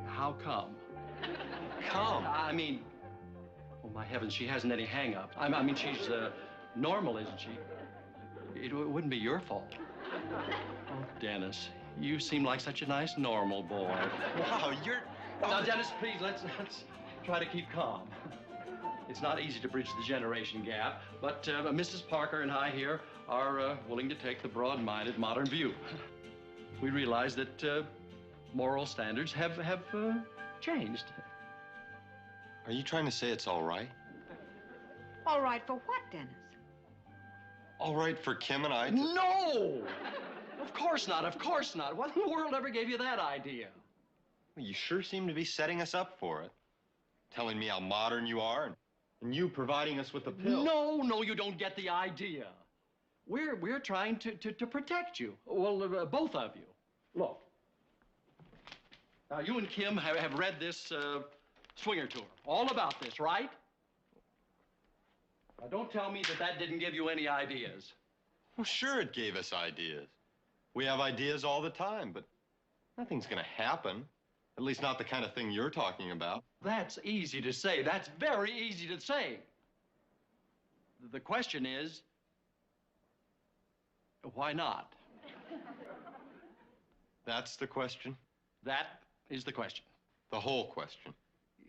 How come? Come? I mean, oh, my heavens, she hasn't any hang-up. I mean, she's normal, isn't she? It wouldn't be your fault. Oh, Dennis, you seem like such a nice, normal boy. Wow, you're... Now, Dennis, please, let's try to keep calm. It's not easy to bridge the generation gap, but Mrs. Parker and I here are willing to take the broad-minded modern view. We realize that moral standards have changed. Are you trying to say it's all right? All right for what, Dennis? All right for Kim and I to... No! Of course not, of course not. What in the world ever gave you that idea? Well, you sure seem to be setting us up for it. Telling me how modern you are, and you providing us with the pill. No, you don't get the idea. We're trying to protect you. Well, both of you. Look. Now, you and Kim have read this swinger tour. All about this, right? Now, don't tell me that didn't give you any ideas. Well, sure it gave us ideas. We have ideas all the time, but nothing's gonna happen. At least not the kind of thing you're talking about. That's easy to say. That's very easy to say. The question is, why not? That's the question? That is the question. The whole question?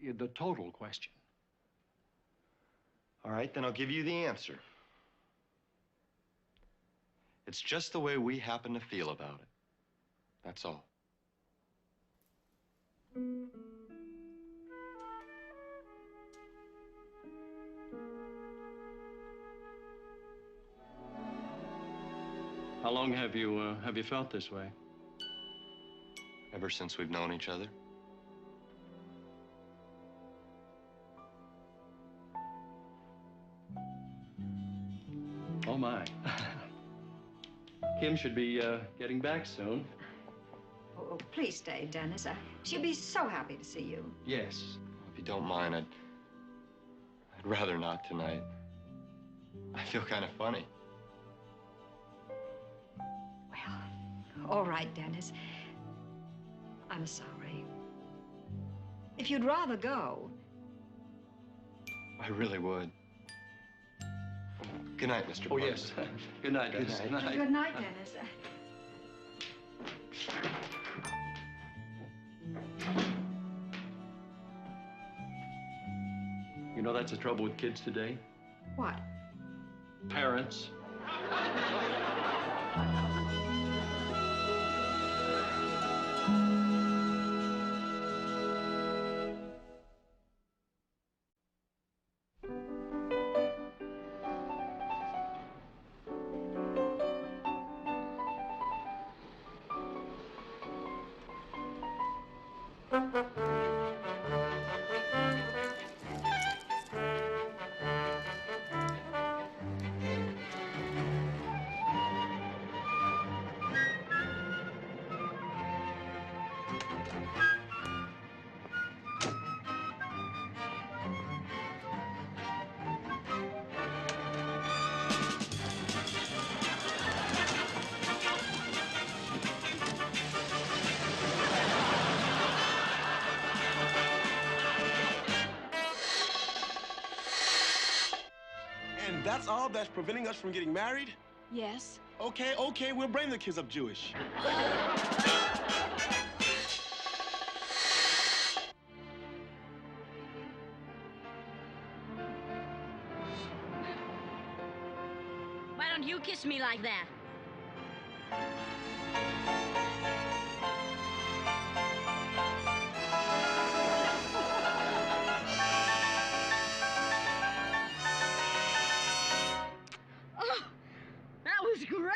The total question. All right, then I'll give you the answer. It's just the way we happen to feel about it. That's all. How long have you felt this way? Ever since we've known each other. Oh, my. Kim should be getting back soon. Oh, please stay, Dennis. She'll be so happy to see you. Yes. If you don't mind, I'd rather not tonight. I feel kind of funny. Well, all right, Dennis. I'm sorry. If you'd rather go... I really would. Good night, Mr. Oh, Parker. yes. Good night, Dennis. Good night. Good night, Dennis. You know, that's the trouble with kids today. What? Parents. And that's all that's preventing us from getting married? Yes. Okay, we'll bring the kids up Jewish. Why don't you kiss me like that? Oh, that was great!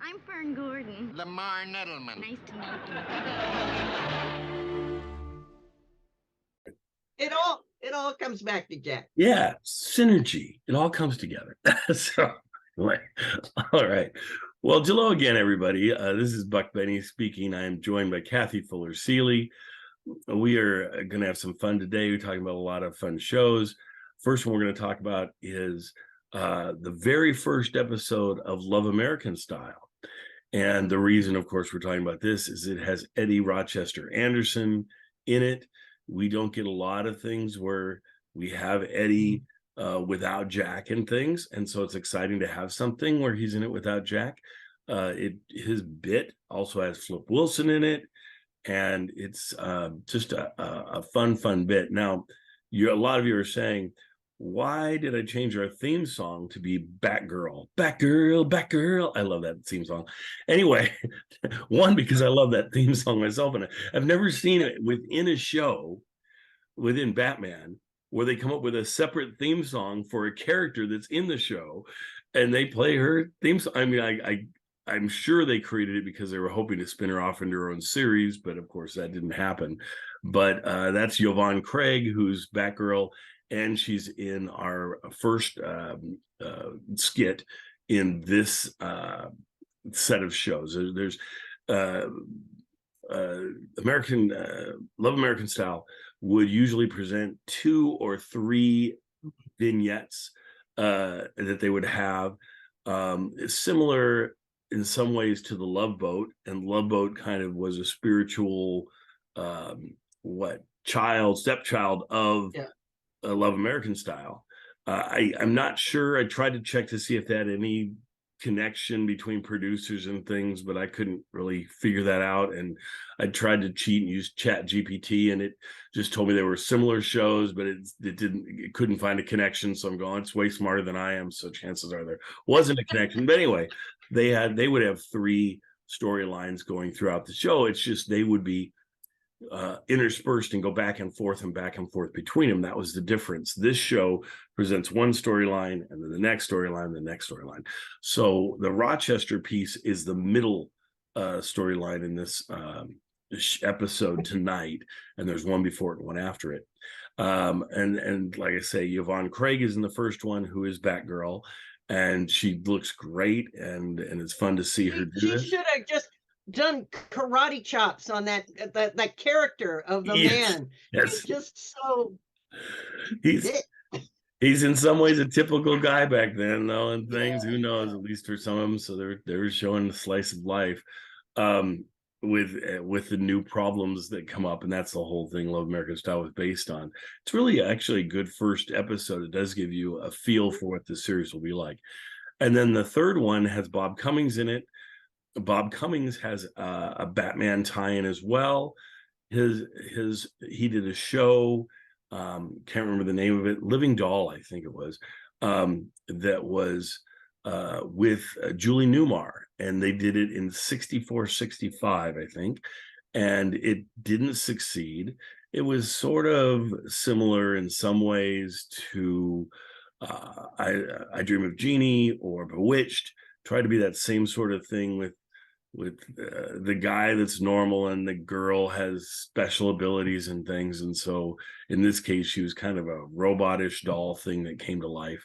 I'm Fern Gordon. Lamar Nettleman. Nice to meet you. It all comes back to Jack. Yeah, synergy. It all comes together. So, anyway, all right. Well, hello again, everybody. This is Buck Benny speaking. I am joined by Kathy Fuller-Seeley. We are going to have some fun today. We're talking about a lot of fun shows. First one we're going to talk about is the very first episode of Love American Style. And the reason, of course, we're talking about this is it has Eddie Rochester Anderson in it. We don't get a lot of things where we have Eddie without Jack and things. And so it's exciting to have something where he's in it without Jack. His bit also has Flip Wilson in it. And it's just a fun bit. Now, a lot of you are saying, why did I change our theme song to be Batgirl? Batgirl, Batgirl. I love that theme song. Anyway, one, because I love that theme song myself, and I've never seen it within a show, within Batman, where they come up with a separate theme song for a character that's in the show, and they play her theme song. I mean, I'm sure they created it because they were hoping to spin her off into her own series, but of course that didn't happen. But that's Yvonne Craig, who's Batgirl, and she's in our first skit in this set of shows. There's American Love American Style would usually present 2 or 3 vignettes that they would have, similar in some ways to the Love Boat, and Love Boat kind of was a spiritual stepchild of Love American Style. I'm not sure. I tried to check to see if they had any connection between producers and things, but I couldn't really figure that out. And I tried to cheat and use Chat GPT, and it just told me there were similar shows, but it couldn't find a connection. So I'm going, it's way smarter than I am. So chances are there wasn't a connection. But anyway, they would have 3 storylines going throughout the show. It's just they would be interspersed and go back and forth between them. That was the difference. This show presents one storyline and then the next storyline, So the Rochester piece is the middle storyline in this episode tonight, and there's one before it and one after it. And like I say, Yvonne Craig is in the first one, who is Batgirl, and she looks great, and it's fun to see her do this. She should have just done karate chops on that character of the man. Yes. He's just so he's in some ways a typical guy back then, though, and things. Who knows? At least for some of them. So they're showing the slice of life with the new problems that come up, and that's the whole thing Love American Style was based on. It's really actually a good first episode. It does give you a feel for what the series will be like. And then the third one has Bob Cummings in it. Bob Cummings has a Batman tie-in as well. He did a show, can't remember the name of it, Living Doll, I think it was, that was with Julie Newmar, and they did it in 64-65, I think, and it didn't succeed. It was sort of similar in some ways to I Dream of Jeannie or Bewitched. Tried to be that same sort of thing with the guy that's normal and the girl has special abilities and things. And so in this case, she was kind of a robotish doll thing that came to life.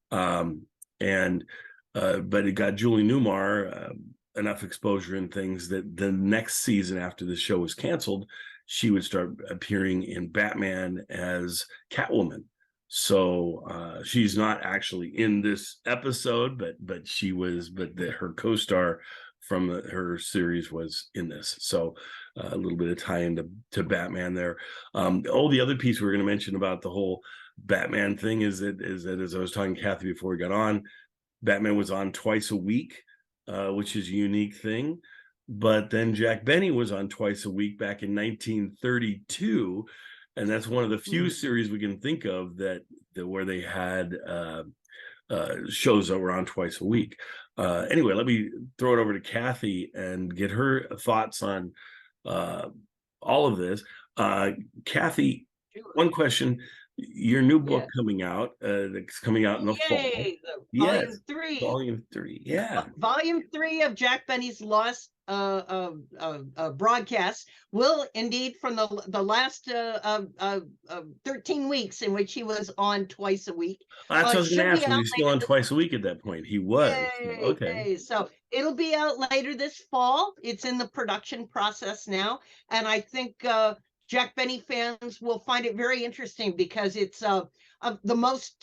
But it got Julie Newmar enough exposure in things that the next season after the show was canceled, she would start appearing in Batman as Catwoman. So she's not actually in this episode, but her co-star from her series was in this. So a little bit of tie-in to Batman there. The other piece we're going to mention about the whole Batman thing is that as I was talking to Kathy before we got on, Batman was on twice a week, which is a unique thing. But then Jack Benny was on twice a week back in 1932, and that's one of the few series we can think of that where they had shows that were on twice a week. Anyway, let me throw it over to Kathy and get her thoughts on all of this. Kathy, one question. Your new book coming out, that's coming out in the fall. Volume 3. Volume 3, yeah. Volume 3 of Jack Benny's Lost broadcasts will indeed, from the last 13 weeks in which he was on twice a week. That's what I was going to ask. Was he still on twice a week at that point? He was. Okay. So it'll be out later this fall. It's in the production process now. And I think Jack Benny fans will find it very interesting because it's one of the most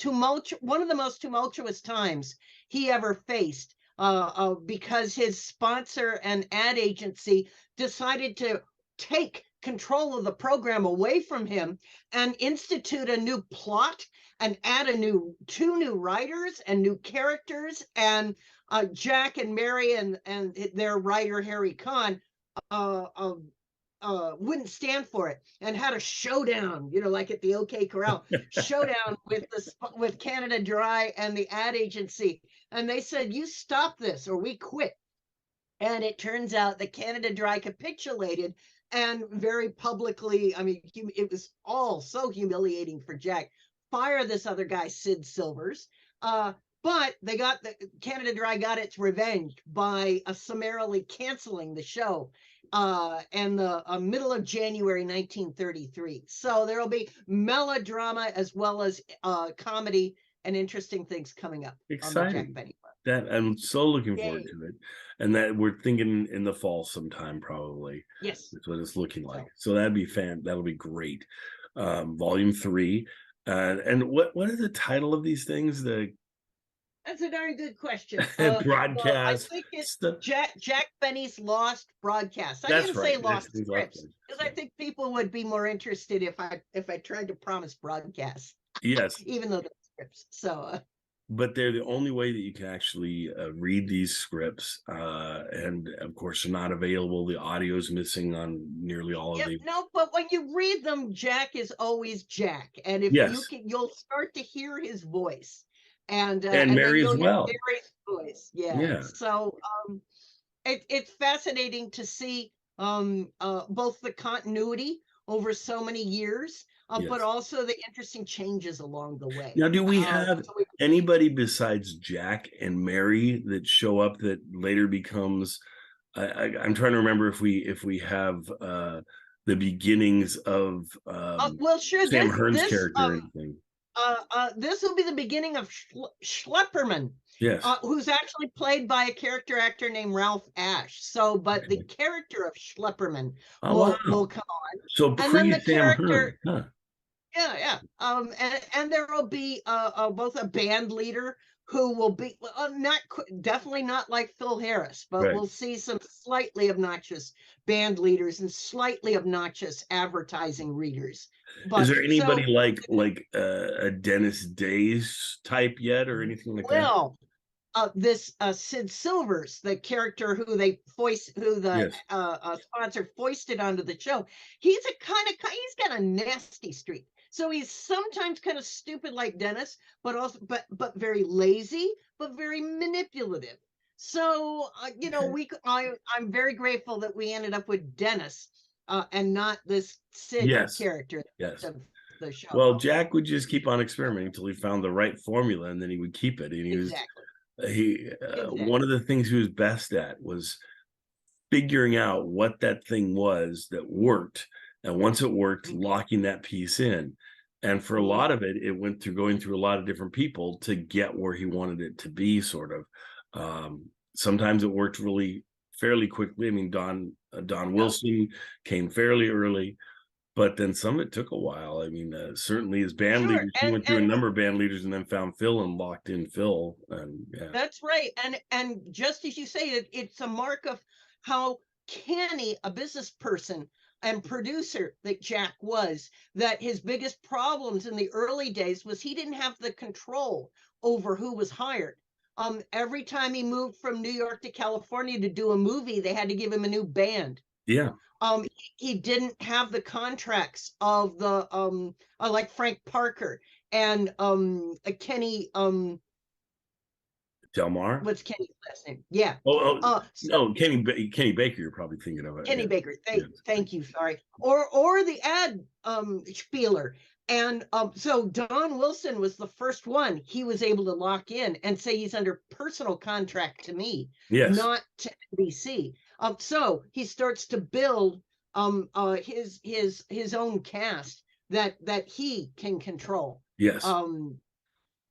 tumultuous times he ever faced, because his sponsor and ad agency decided to take control of the program away from him and institute a new plot and add two new writers and new characters, and Jack and Mary and their writer Harry Kahn wouldn't stand for it and had a showdown, like at the OK Corral, showdown with Canada Dry and the ad agency. And they said, you stop this or we quit. And it turns out that Canada Dry capitulated, and very publicly, it was all so humiliating for Jack, fire this other guy, Sid Silvers. But Canada Dry got its revenge by summarily canceling the show in the middle of January 1933. So there will be melodrama as well as comedy and interesting things coming up. Exciting. On the Jack Benny Club. That I'm so looking forward to it, and that we're thinking in the fall sometime probably. Yes, that's what it's looking like. So that'll be great. Volume 3, and what is the title of these things? That's a very good question. Broadcast. Well, I think it's Jack Benny's Lost Broadcast. I didn't say Lost Scripts because I think people would be more interested if I tried to promise broadcasts. Yes. Even though they're scripts. So. But they're the only way that you can actually read these scripts, and of course, they're not available. The audio is missing on nearly all of them. No, but when you read them, Jack is always Jack, and if you'll start to hear his voice. And Mary as well. Mary's voice, yeah. So it's fascinating to see both the continuity over so many years, but also the interesting changes along the way. Now, do we have anybody besides Jack and Mary that show up that later becomes? I'm trying to remember if we have the beginnings of Sam Hearn's character or anything. This will be the beginning of Schlepperman, yes, who's actually played by a character actor named Ralph Ash. So, but the character of Schlepperman will come on. So pre-Sam Hearn. Huh. Yeah. And there will be both a band leader who will be definitely not like Phil Harris, but we'll see some slightly obnoxious band leaders and slightly obnoxious advertising readers. But, is there anybody like a Dennis Days type yet, or anything like that? Well, this Sid Silvers, the character who the sponsor foisted onto the show, he's got a nasty streak. So he's sometimes kind of stupid like Dennis, but very lazy, but very manipulative. So I'm very grateful that we ended up with Dennis and not this Sid character. Yes. Of the show. Well, Jack would just keep on experimenting until he found the right formula, and then he would keep it. And he was one of the things he was best at was figuring out what that thing was that worked. And once it worked, locking that piece in. And for a lot of it, it went through going through a lot of different people to get where he wanted it to be, sort of. Sometimes it worked really fairly quickly. I mean, Don Wilson came fairly early, but then some of it took a while. I mean, certainly his band leaders, he went through a number of band leaders and then found Phil and locked in Phil. And that's right. And just as you say, it's a mark of how canny a business person and producer that Jack was, that his biggest problems in the early days was he didn't have the control over who was hired. Every time he moved from New York to California to do a movie, they had to give him a new band. Yeah. He didn't have the contracts of the like Frank Parker and Kenny Delmar. what's Kenny's last name? Yeah. No, Kenny Baker. You're probably thinking of it. Kenny Yeah. Baker. Thank you. Sorry. Or the ad spieler. And so Don Wilson was the first one he was able to lock in and say he's under personal contract to me, Yes. not to NBC. So he starts to build his own cast that he can control. Yes.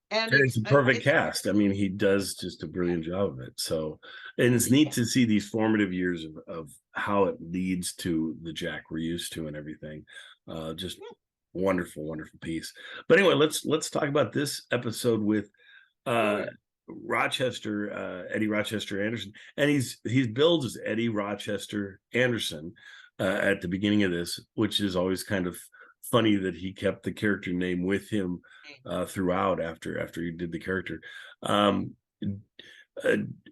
And it's a perfect cast. I mean, he does just a brilliant job of it. So, and it's neat to see these formative years of how it leads to the Jack we're used to and everything. Just wonderful, wonderful piece. But anyway, let's talk about this episode with Rochester, Eddie Rochester Anderson, and he's billed as Eddie Rochester Anderson at the beginning of this, which is always kind of funny that he kept the character name with him throughout after he did the character.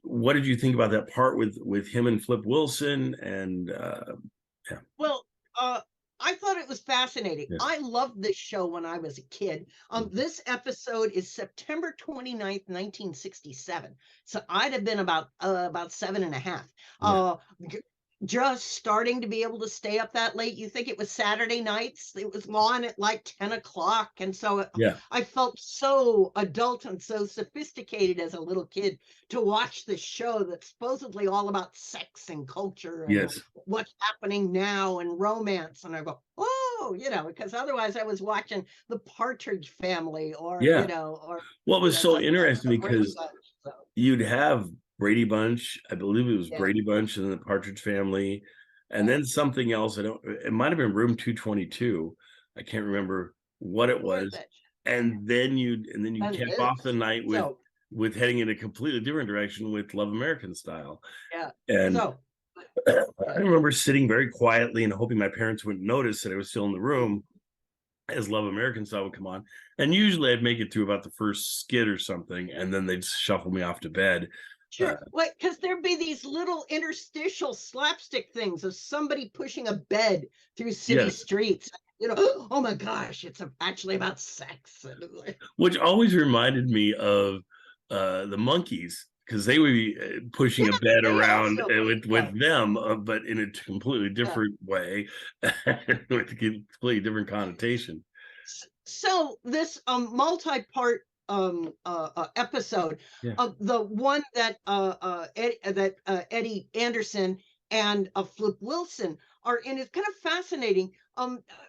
What did you think about that part with him and Flip Wilson? And yeah. Well, I thought it was fascinating. Yes. I loved this show when I was a kid. This episode is September 29th, 1967. So I'd have been about 7.5. Just starting to be able to stay up that late. You think it was Saturday nights? It was on at like 10 o'clock. And so I felt so adult and so sophisticated as a little kid to watch this show that's supposedly all about sex and culture and what's happening now and romance. And I go, oh, because otherwise I was watching the Partridge Family or, or what was so interesting because you'd have Brady Bunch, I believe it was Brady Bunch and the Partridge Family, and then something else. It might have been Room 222. I can't remember what it was. And then you cap off the night with heading in a completely different direction with Love American Style. Yeah. And I remember sitting very quietly and hoping my parents wouldn't notice that I was still in the room as Love American Style would come on. And usually I'd make it through about the first skit or something, and then they'd shuffle me off to bed. Sure, because there'd be these little interstitial slapstick things of somebody pushing a bed through city streets. Oh my gosh, it's actually about sex. Which always reminded me of the Monkees, because they would be pushing a bed around with them, but in a completely different way, with a completely different connotation. So this multi-part episode, the one that Eddie Anderson and Flip Wilson are in, is kind of fascinating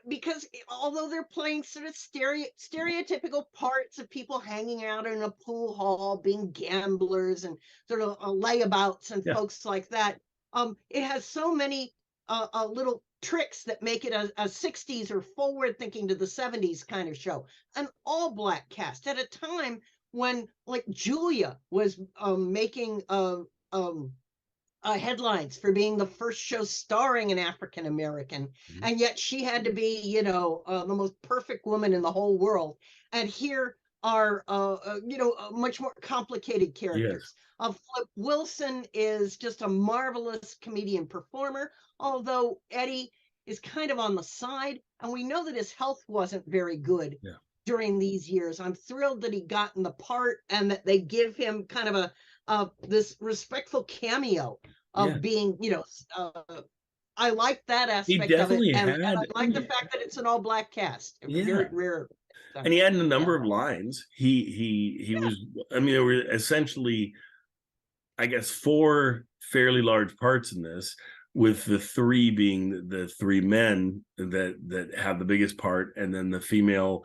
because although they're playing sort of stereotypical parts of people hanging out in a pool hall, being gamblers and sort of layabouts and folks like that, it has so many little tricks that make it a 60s or forward thinking to the 70s kind of show. An all black cast at a time when like Julia was making headlines for being the first show starring an African American, and yet she had to be the most perfect woman in the whole world. And here are much more complicated characters. Flip Wilson is just a marvelous comedian performer, although Eddie is kind of on the side, and we know that his health wasn't very good during these years. I'm thrilled that he got in the part and that they give him kind of this respectful cameo of being, I like that aspect of it, and I like the fact that it's an all black cast. Very rare. And he had a number of lines. He was, I mean, there were essentially, I guess, 4 fairly large parts in this, with the 3 being the 3 men that have the biggest part, and then the female,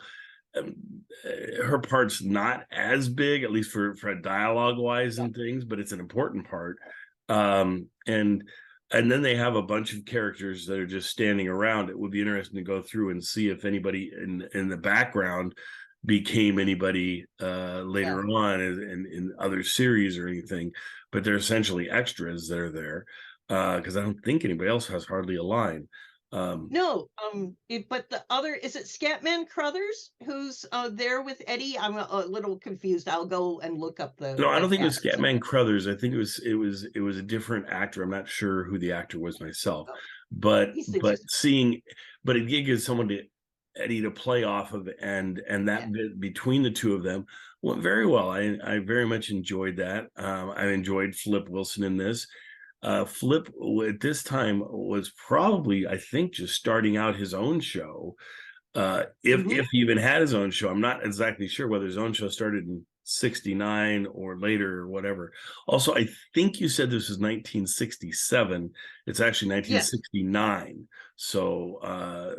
her part's not as big, at least for dialogue wise and things, but it's an important part. And then they have a bunch of characters that are just standing around. It would be interesting to go through and see if anybody in the background became anybody later on in other series or anything, but they're essentially extras that are there, because I don't think anybody else has hardly a line. No, but the other, is it Scatman Crothers who's there with Eddie? I'm a little confused. I'll go and look up No, I the don't think it was cast. Scatman Crothers. I think it was a different actor. I'm not sure who the actor was myself, Oh, but he's but just seeing, but it did give someone to Eddie to play off of, and that bit between the two of them went very well. I very much enjoyed that. I enjoyed Flip Wilson in this. Flip at this time was probably, I think, just starting out his own show. If he even had his own show, I'm not exactly sure whether his own show started in '69 or later or whatever. Also, I think you said this was 1967. It's actually Yes. 1969. So,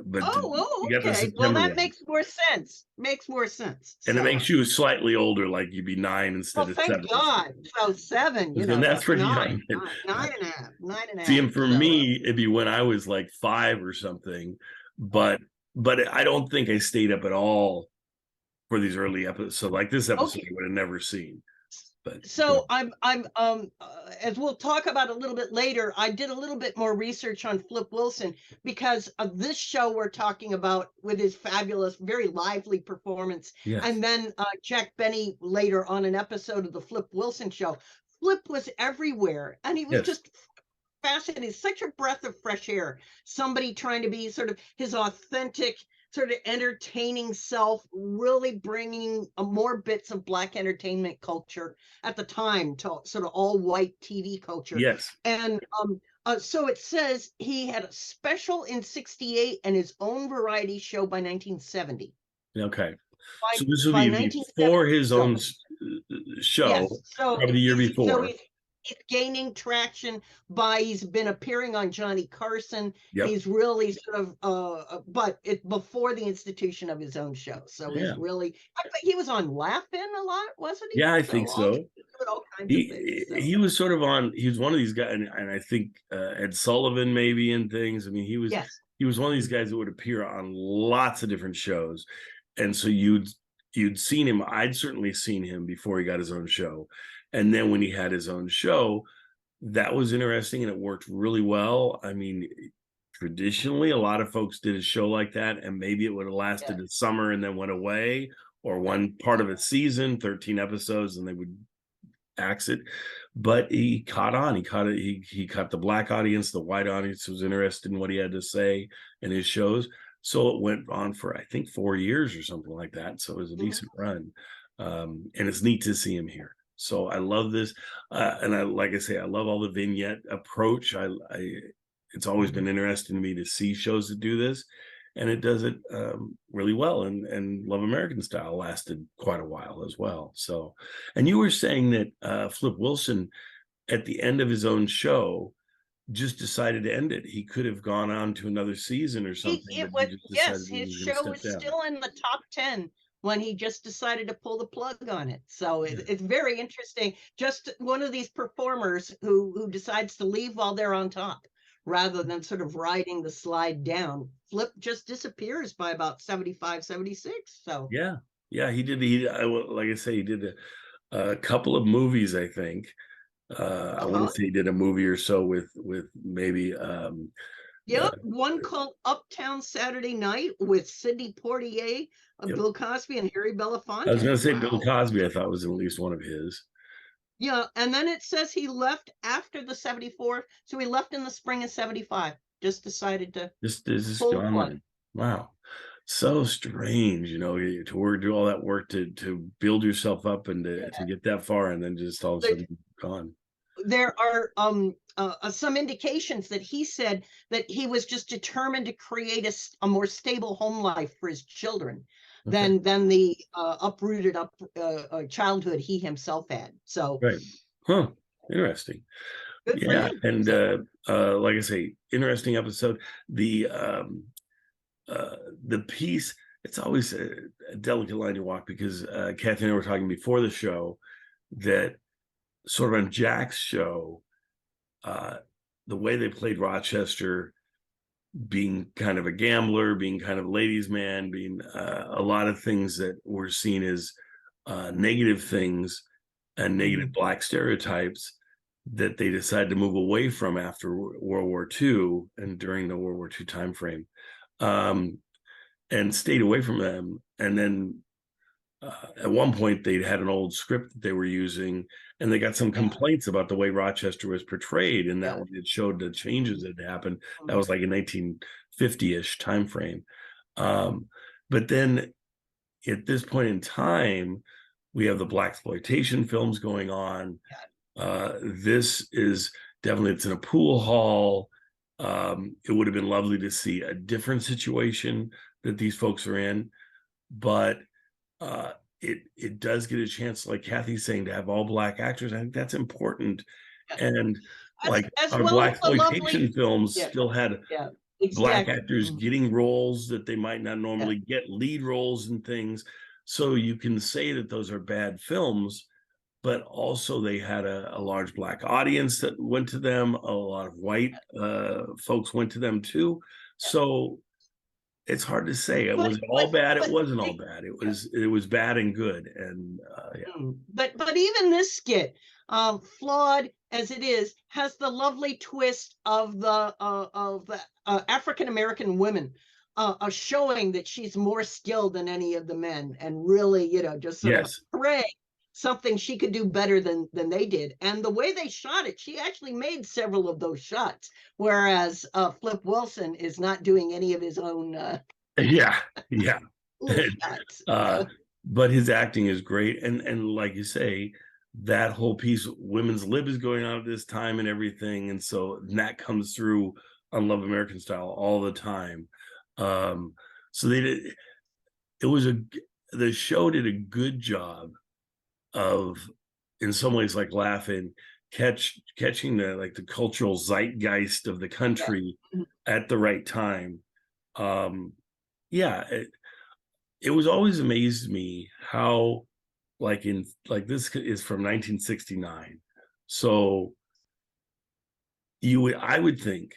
but Oh, you got the okay. Well, September that one, makes more sense. Makes more sense. and it So, makes you slightly older, like you'd be 9 well, instead of thank 7. God. So 7, you And know, that's that's pretty nine, young. nine and a half, nine and a See, half. and for So, me, it'd be when I was like 5 or something. But I don't think I stayed up at all for these early episodes. So like this episode, okay. I would have never seen. But So as we'll talk about a little bit later, I did a little bit more research on Flip Wilson because of this show we're talking about with his fabulous, very lively performance. yes, And then Jack Benny later on an episode of the Flip Wilson show. Flip was everywhere and he was yes, just fascinating, such a breath of fresh air. Somebody trying to be sort of his authentic, sort of entertaining self, really bringing more bits of Black entertainment culture at the time to sort of all white TV culture. yes. And so it says he had a special in '68 and his own variety show by 1970. Okay. By, So this will by be 1970. before his So own show, yes, so probably the year before. he's gaining traction he's been appearing on Johnny Carson. Yep. He's really sort of but it before the institution of his own show. So Yeah. he's really, I bet he was on Laugh-In a lot, wasn't he? Yeah, I think so. Doing all kinds of things. So. He was sort of on. He was one of these guys, and I think Ed Sullivan maybe in things. I mean, he was Yes. he was one of these guys that would appear on lots of different shows, and so you'd seen him. I'd certainly seen him before he got his own show, and then when he had his own show, that was interesting and it worked really well. I mean, traditionally, a lot of folks did a show like that, and maybe it would have lasted a summer and then went away, or one part of a season, 13 episodes, and they would axe it. But he caught on. He caught it. He caught the Black audience. The white audience was interested in what he had to say in his shows. So it went on for, I think, 4 years or something like that. So it was a decent run. And it's neat to see him here. So I love this. And like I say, I love all the vignette approach. It's always been interesting to me to see shows that do this. And it does it really well. And Love American Style lasted quite a while as well. So, and you were saying that Flip Wilson, at the end of his own show, just decided to end it. He could have gone on to another season or something. Yes, his show was still in the top 10 when he just decided to pull the plug on it. So it's very interesting. Just one of these performers who decides to leave while they're on top, rather than sort of riding the slide down. Flip just disappears by about 75, 76. So yeah, he did. Like I say, he did a couple of movies, I think. I want to say he did a movie or so with maybe one called Uptown Saturday Night with Sidney Poitier, Bill Cosby, and Harry Belafonte. I was going to say Bill Cosby, I thought was at least one of his. Yeah, and then it says he left after the 74, so he left in the spring of 75. Just decided to pull the plug. Wow, so strange, to do all that work to build yourself up and to get that far, and then just all of a sudden gone. There are some indications that he said that he was just determined to create a more stable home life for his children than the uprooted childhood he himself had. So, right, interesting. Yeah, and like I say, interesting episode. The piece. It's always a delicate line to walk because Kathy and I were talking before the show that sort of on Jack's show, the way they played Rochester, being kind of a gambler, being kind of a ladies' man, being a lot of things that were seen as negative things and negative Black stereotypes. that they decided to move away from after World War II and during the World War II timeframe, and stayed away from them. And then at one point they had an old script that they were using, and they got some complaints about the way Rochester was portrayed, and that it showed the changes that had happened. That was like a 1950-ish time frame. But then at this point in time, we have the blaxploitation films going on. This is definitely, it's in a pool hall. It would have been lovely to see a different situation that these folks are in, but it does get a chance, like Kathy's saying, to have all Black actors. I think that's important. And like as our well as the blaxploitation films still had Black exactly. actors getting roles that they might not normally get, lead roles and things. So you can say that those are bad films, but also they had a large Black audience that went to them. A lot of white folks went to them too. So it's hard to say. It wasn't all bad. It wasn't all bad. It was bad and good. And But even this skit, flawed as it is, has the lovely twist of the African American women showing that she's more skilled than any of the men, and really, just sort of hooray, something she could do better than they did. And the way they shot it, she actually made several of those shots, whereas Flip Wilson is not doing any of his own shots. But his acting is great, and like you say, that whole piece, women's lib, is going on at this time and everything, and so that comes through on Love American Style all the time. So they did. The show did a good job of, in some ways, like laughing, catching the cultural zeitgeist of the country at the right time. It was always amazed me how, this is from 1969, so I would think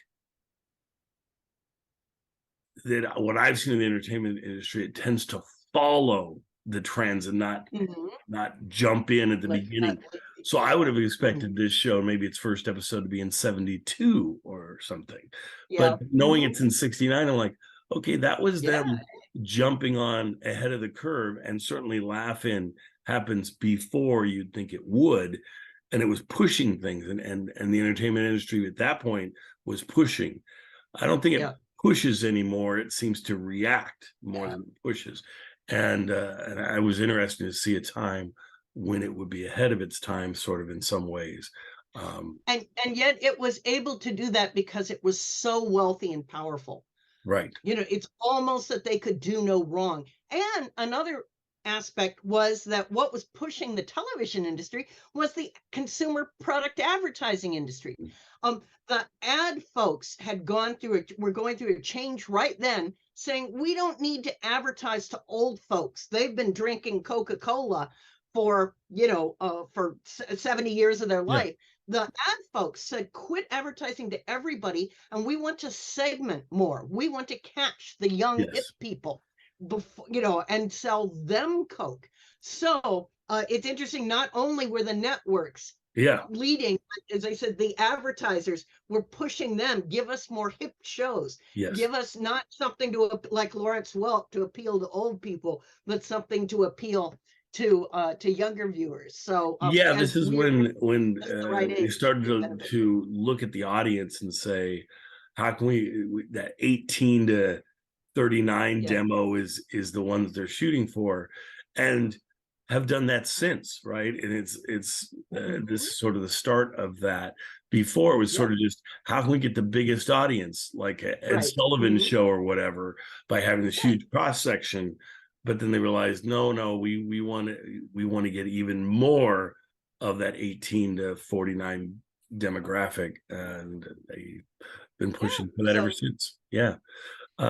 that what I've seen in the entertainment industry, it tends to follow the trends and not jump in at the beginning. So I would have expected this show, maybe its first episode, to be in 72 or something. But knowing it's in 69, I'm like, okay, that was them jumping on ahead of the curve, and certainly Laugh-In happens before you'd think it would, and it was pushing things, and the entertainment industry at that point was pushing. I don't think it pushes anymore. It seems to react more than it pushes. And I was interested to see a time when it would be ahead of its time, sort of, in some ways. And yet it was able to do that because it was so wealthy and powerful. Right. It's almost that they could do no wrong. And another aspect was that what was pushing the television industry was the consumer product advertising industry. The ad folks were going through a change right then, saying we don't need to advertise to old folks. They've been drinking Coca-Cola for 70 years of their life. The ad folks said, quit advertising to everybody, and we want to segment more. We want to catch the young hip people, and sell them Coke. So it's interesting, not only were the networks leading, as I said, the advertisers were pushing them, give us more hip shows. Give us not something like Lawrence Welk to appeal to old people, but something to appeal to younger viewers. So this is when we started to look at the audience and say, how can we that 18 to 39 demo is the one that they're shooting for, and have done that since, right? And it's this is sort of the start of that. Before, it was sort of just, how can we get the biggest audience, like Ed Sullivan show or whatever, by having this huge cross section. But then they realized, no, we want to get even more of that 18 to 49 demographic, and they've been pushing for that ever since. And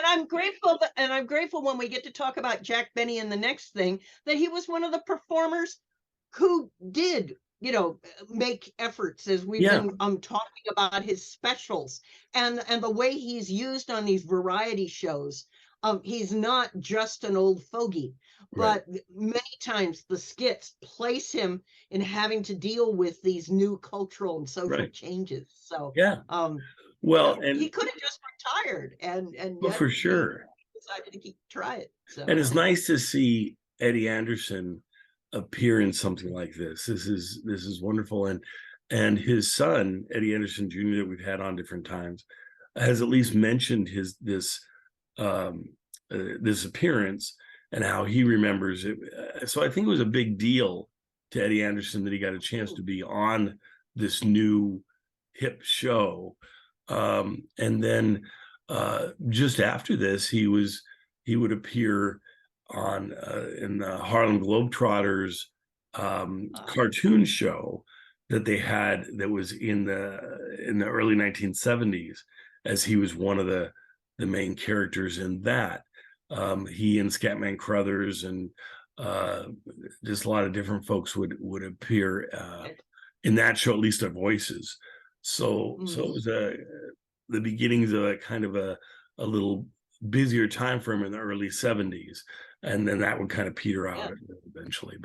I'm grateful when we get to talk about Jack Benny in the next thing, that he was one of the performers who did make efforts, as we've been talking about his specials and the way he's used on these variety shows. he's not just an old fogey, but many times the skits place him in having to deal with these new cultural and social changes. So Yeah. well, and he could have just retired, and well, yet for he sure. decided to try it. So And it's nice to see Eddie Anderson appear in something like this. This is wonderful, and his son Eddie Anderson Jr. that we've had on different times has at least mentioned this appearance and how he remembers it. So I think it was a big deal to Eddie Anderson that he got a chance to be on this new hip show. And then just after this, he would appear on in the Harlem Globetrotters cartoon show that they had that was in the early 1970s, as he was one of the main characters in that. He and Scatman Crothers and just a lot of different folks would appear in that show, at least their voices. So it was the beginnings of a kind of a little busier time for him in the early 70s, and then that would kind of peter out eventually.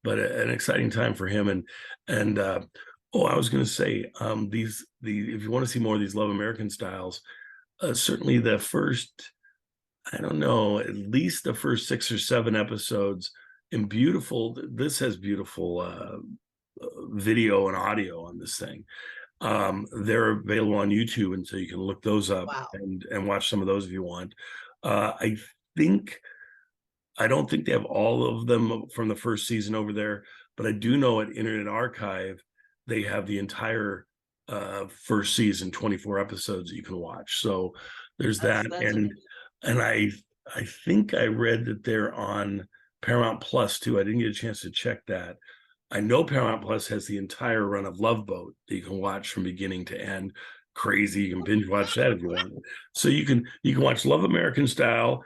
But an exciting time for him. And I was going to say, if you want to see more of these Love American styles, certainly the first, I don't know, at least the first 6 or 7 episodes this has beautiful video and audio on this thing. They're available on YouTube, and so you can look those up and watch some of those if you want. I don't think they have all of them from the first season over there, but I do know at Internet Archive they have the entire first season, 24 episodes that you can watch. So there's that. And I think I read that they're on Paramount Plus too. I didn't get a chance to check that. I know Paramount Plus has the entire run of Love Boat that you can watch from beginning to end. Crazy. You can binge watch that if you want. So you can watch Love American Style,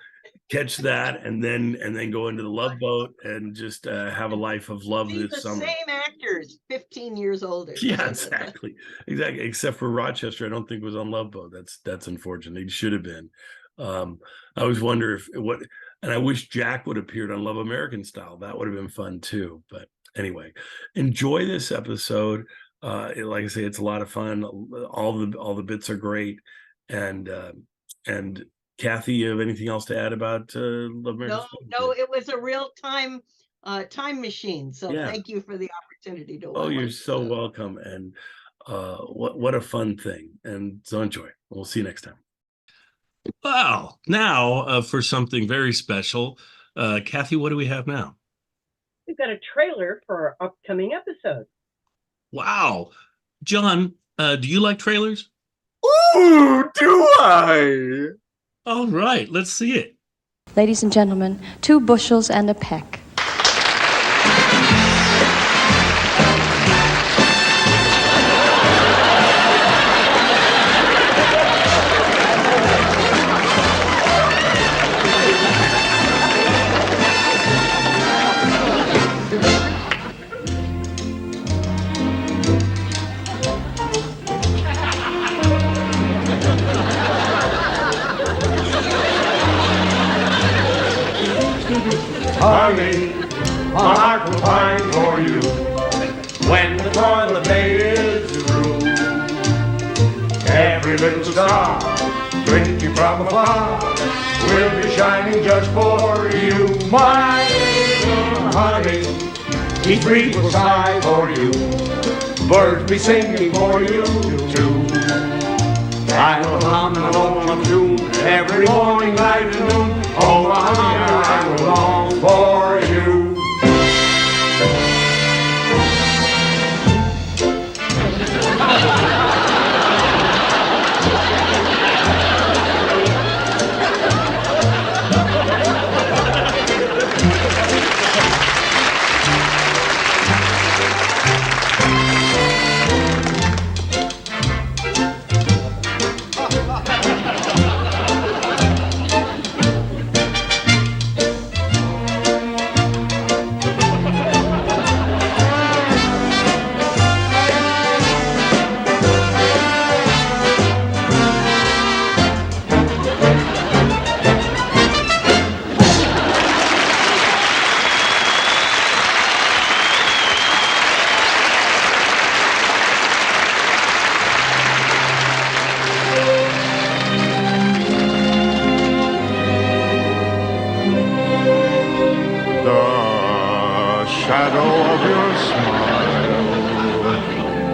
catch that, and then go into the Love Boat and just have a life of love this summer. The same actors, 15 years older. Yeah, exactly. Except for Rochester, I don't think was on Love Boat. That's unfortunate. He should have been. I always wonder and I wish Jack would have appeared on Love American Style. That would have been fun too. But anyway, enjoy this episode. Like I say, it's a lot of fun. All the bits are great. And Kathy, you have anything else to add about Love American Style? No, it was a real time machine. So thank you for the opportunity to watch. Oh, you're so welcome. And what a fun thing. And so enjoy. We'll see you next time. Wow. Now for something very special. Kathy, what do we have now? We've got a trailer for our upcoming episode. Wow. John, do you like trailers? Ooh, do I? All right, let's see it. Ladies and gentlemen, 2 bushels and a peck. Honey, my heart will pine for you when the toilet day is through. Every little star, blinking from afar, will be shining just for you. My little honey, each breeze will sigh for you. Birds be singing for you too. I will hum an old tune every morning, night and noon. Oh, honey, I will long for you.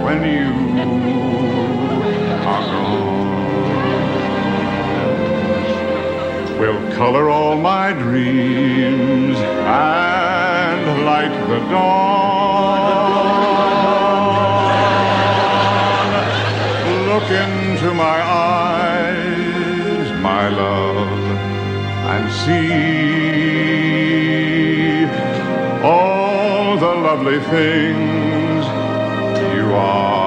when you are gone. Will color all my dreams and light the dawn. Look into my eyes, my love, and see all the lovely things you are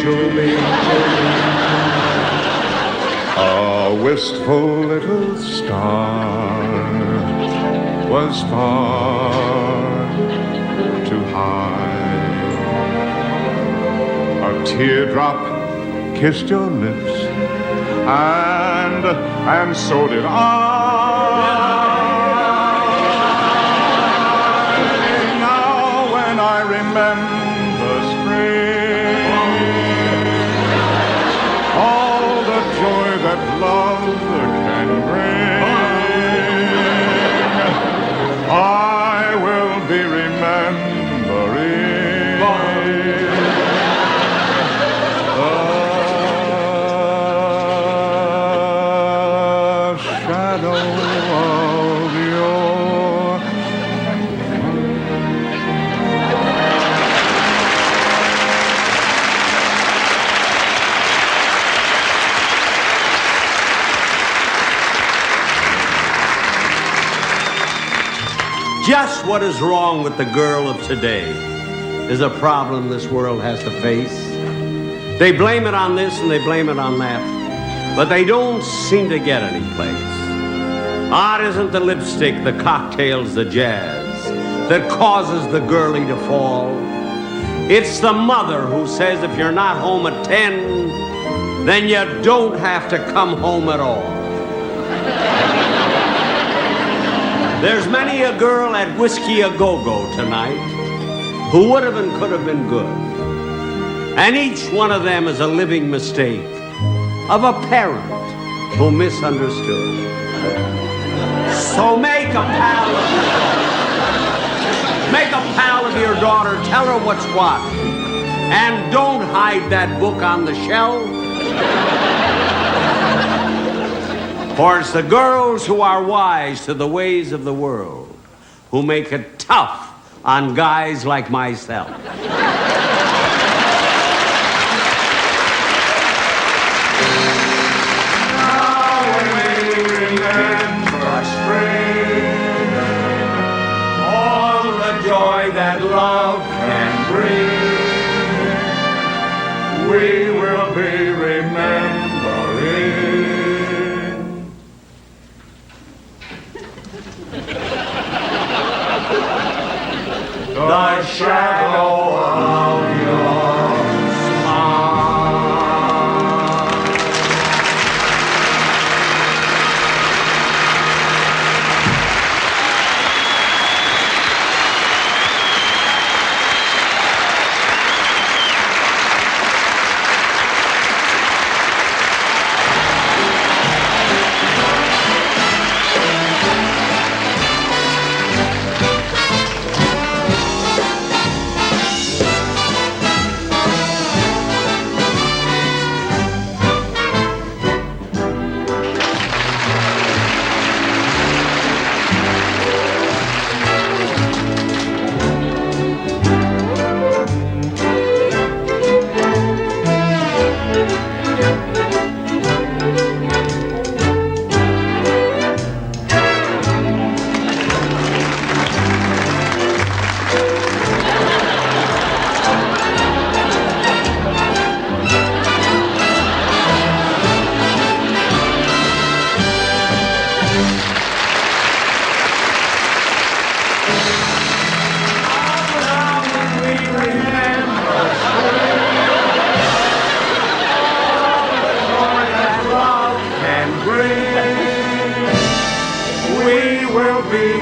to me. A wistful little star was far too high. A teardrop kissed your lips, and so did I. Now when I remember spring, all the joy that love can bring, I will be remembering the shadow of your Just what is wrong with the girl of today is a problem this world has to face. They blame it on this and they blame it on that, but they don't seem to get any place. It isn't the lipstick, the cocktails, the jazz that causes the girlie to fall. It's the mother who says if you're not home at 10, then you don't have to come home at all. There's many a girl at Whiskey A Go-Go tonight who would have and could have been good. And each one of them is a living mistake of a parent who misunderstood. So make a pal of your daughter. Make a pal of your daughter. Tell her what's what. And don't hide that book on the shelf. For it's the girls who are wise to the ways of the world who make it tough on guys like myself. all the joy that love can bring, we will be remembering the shadow of your we will be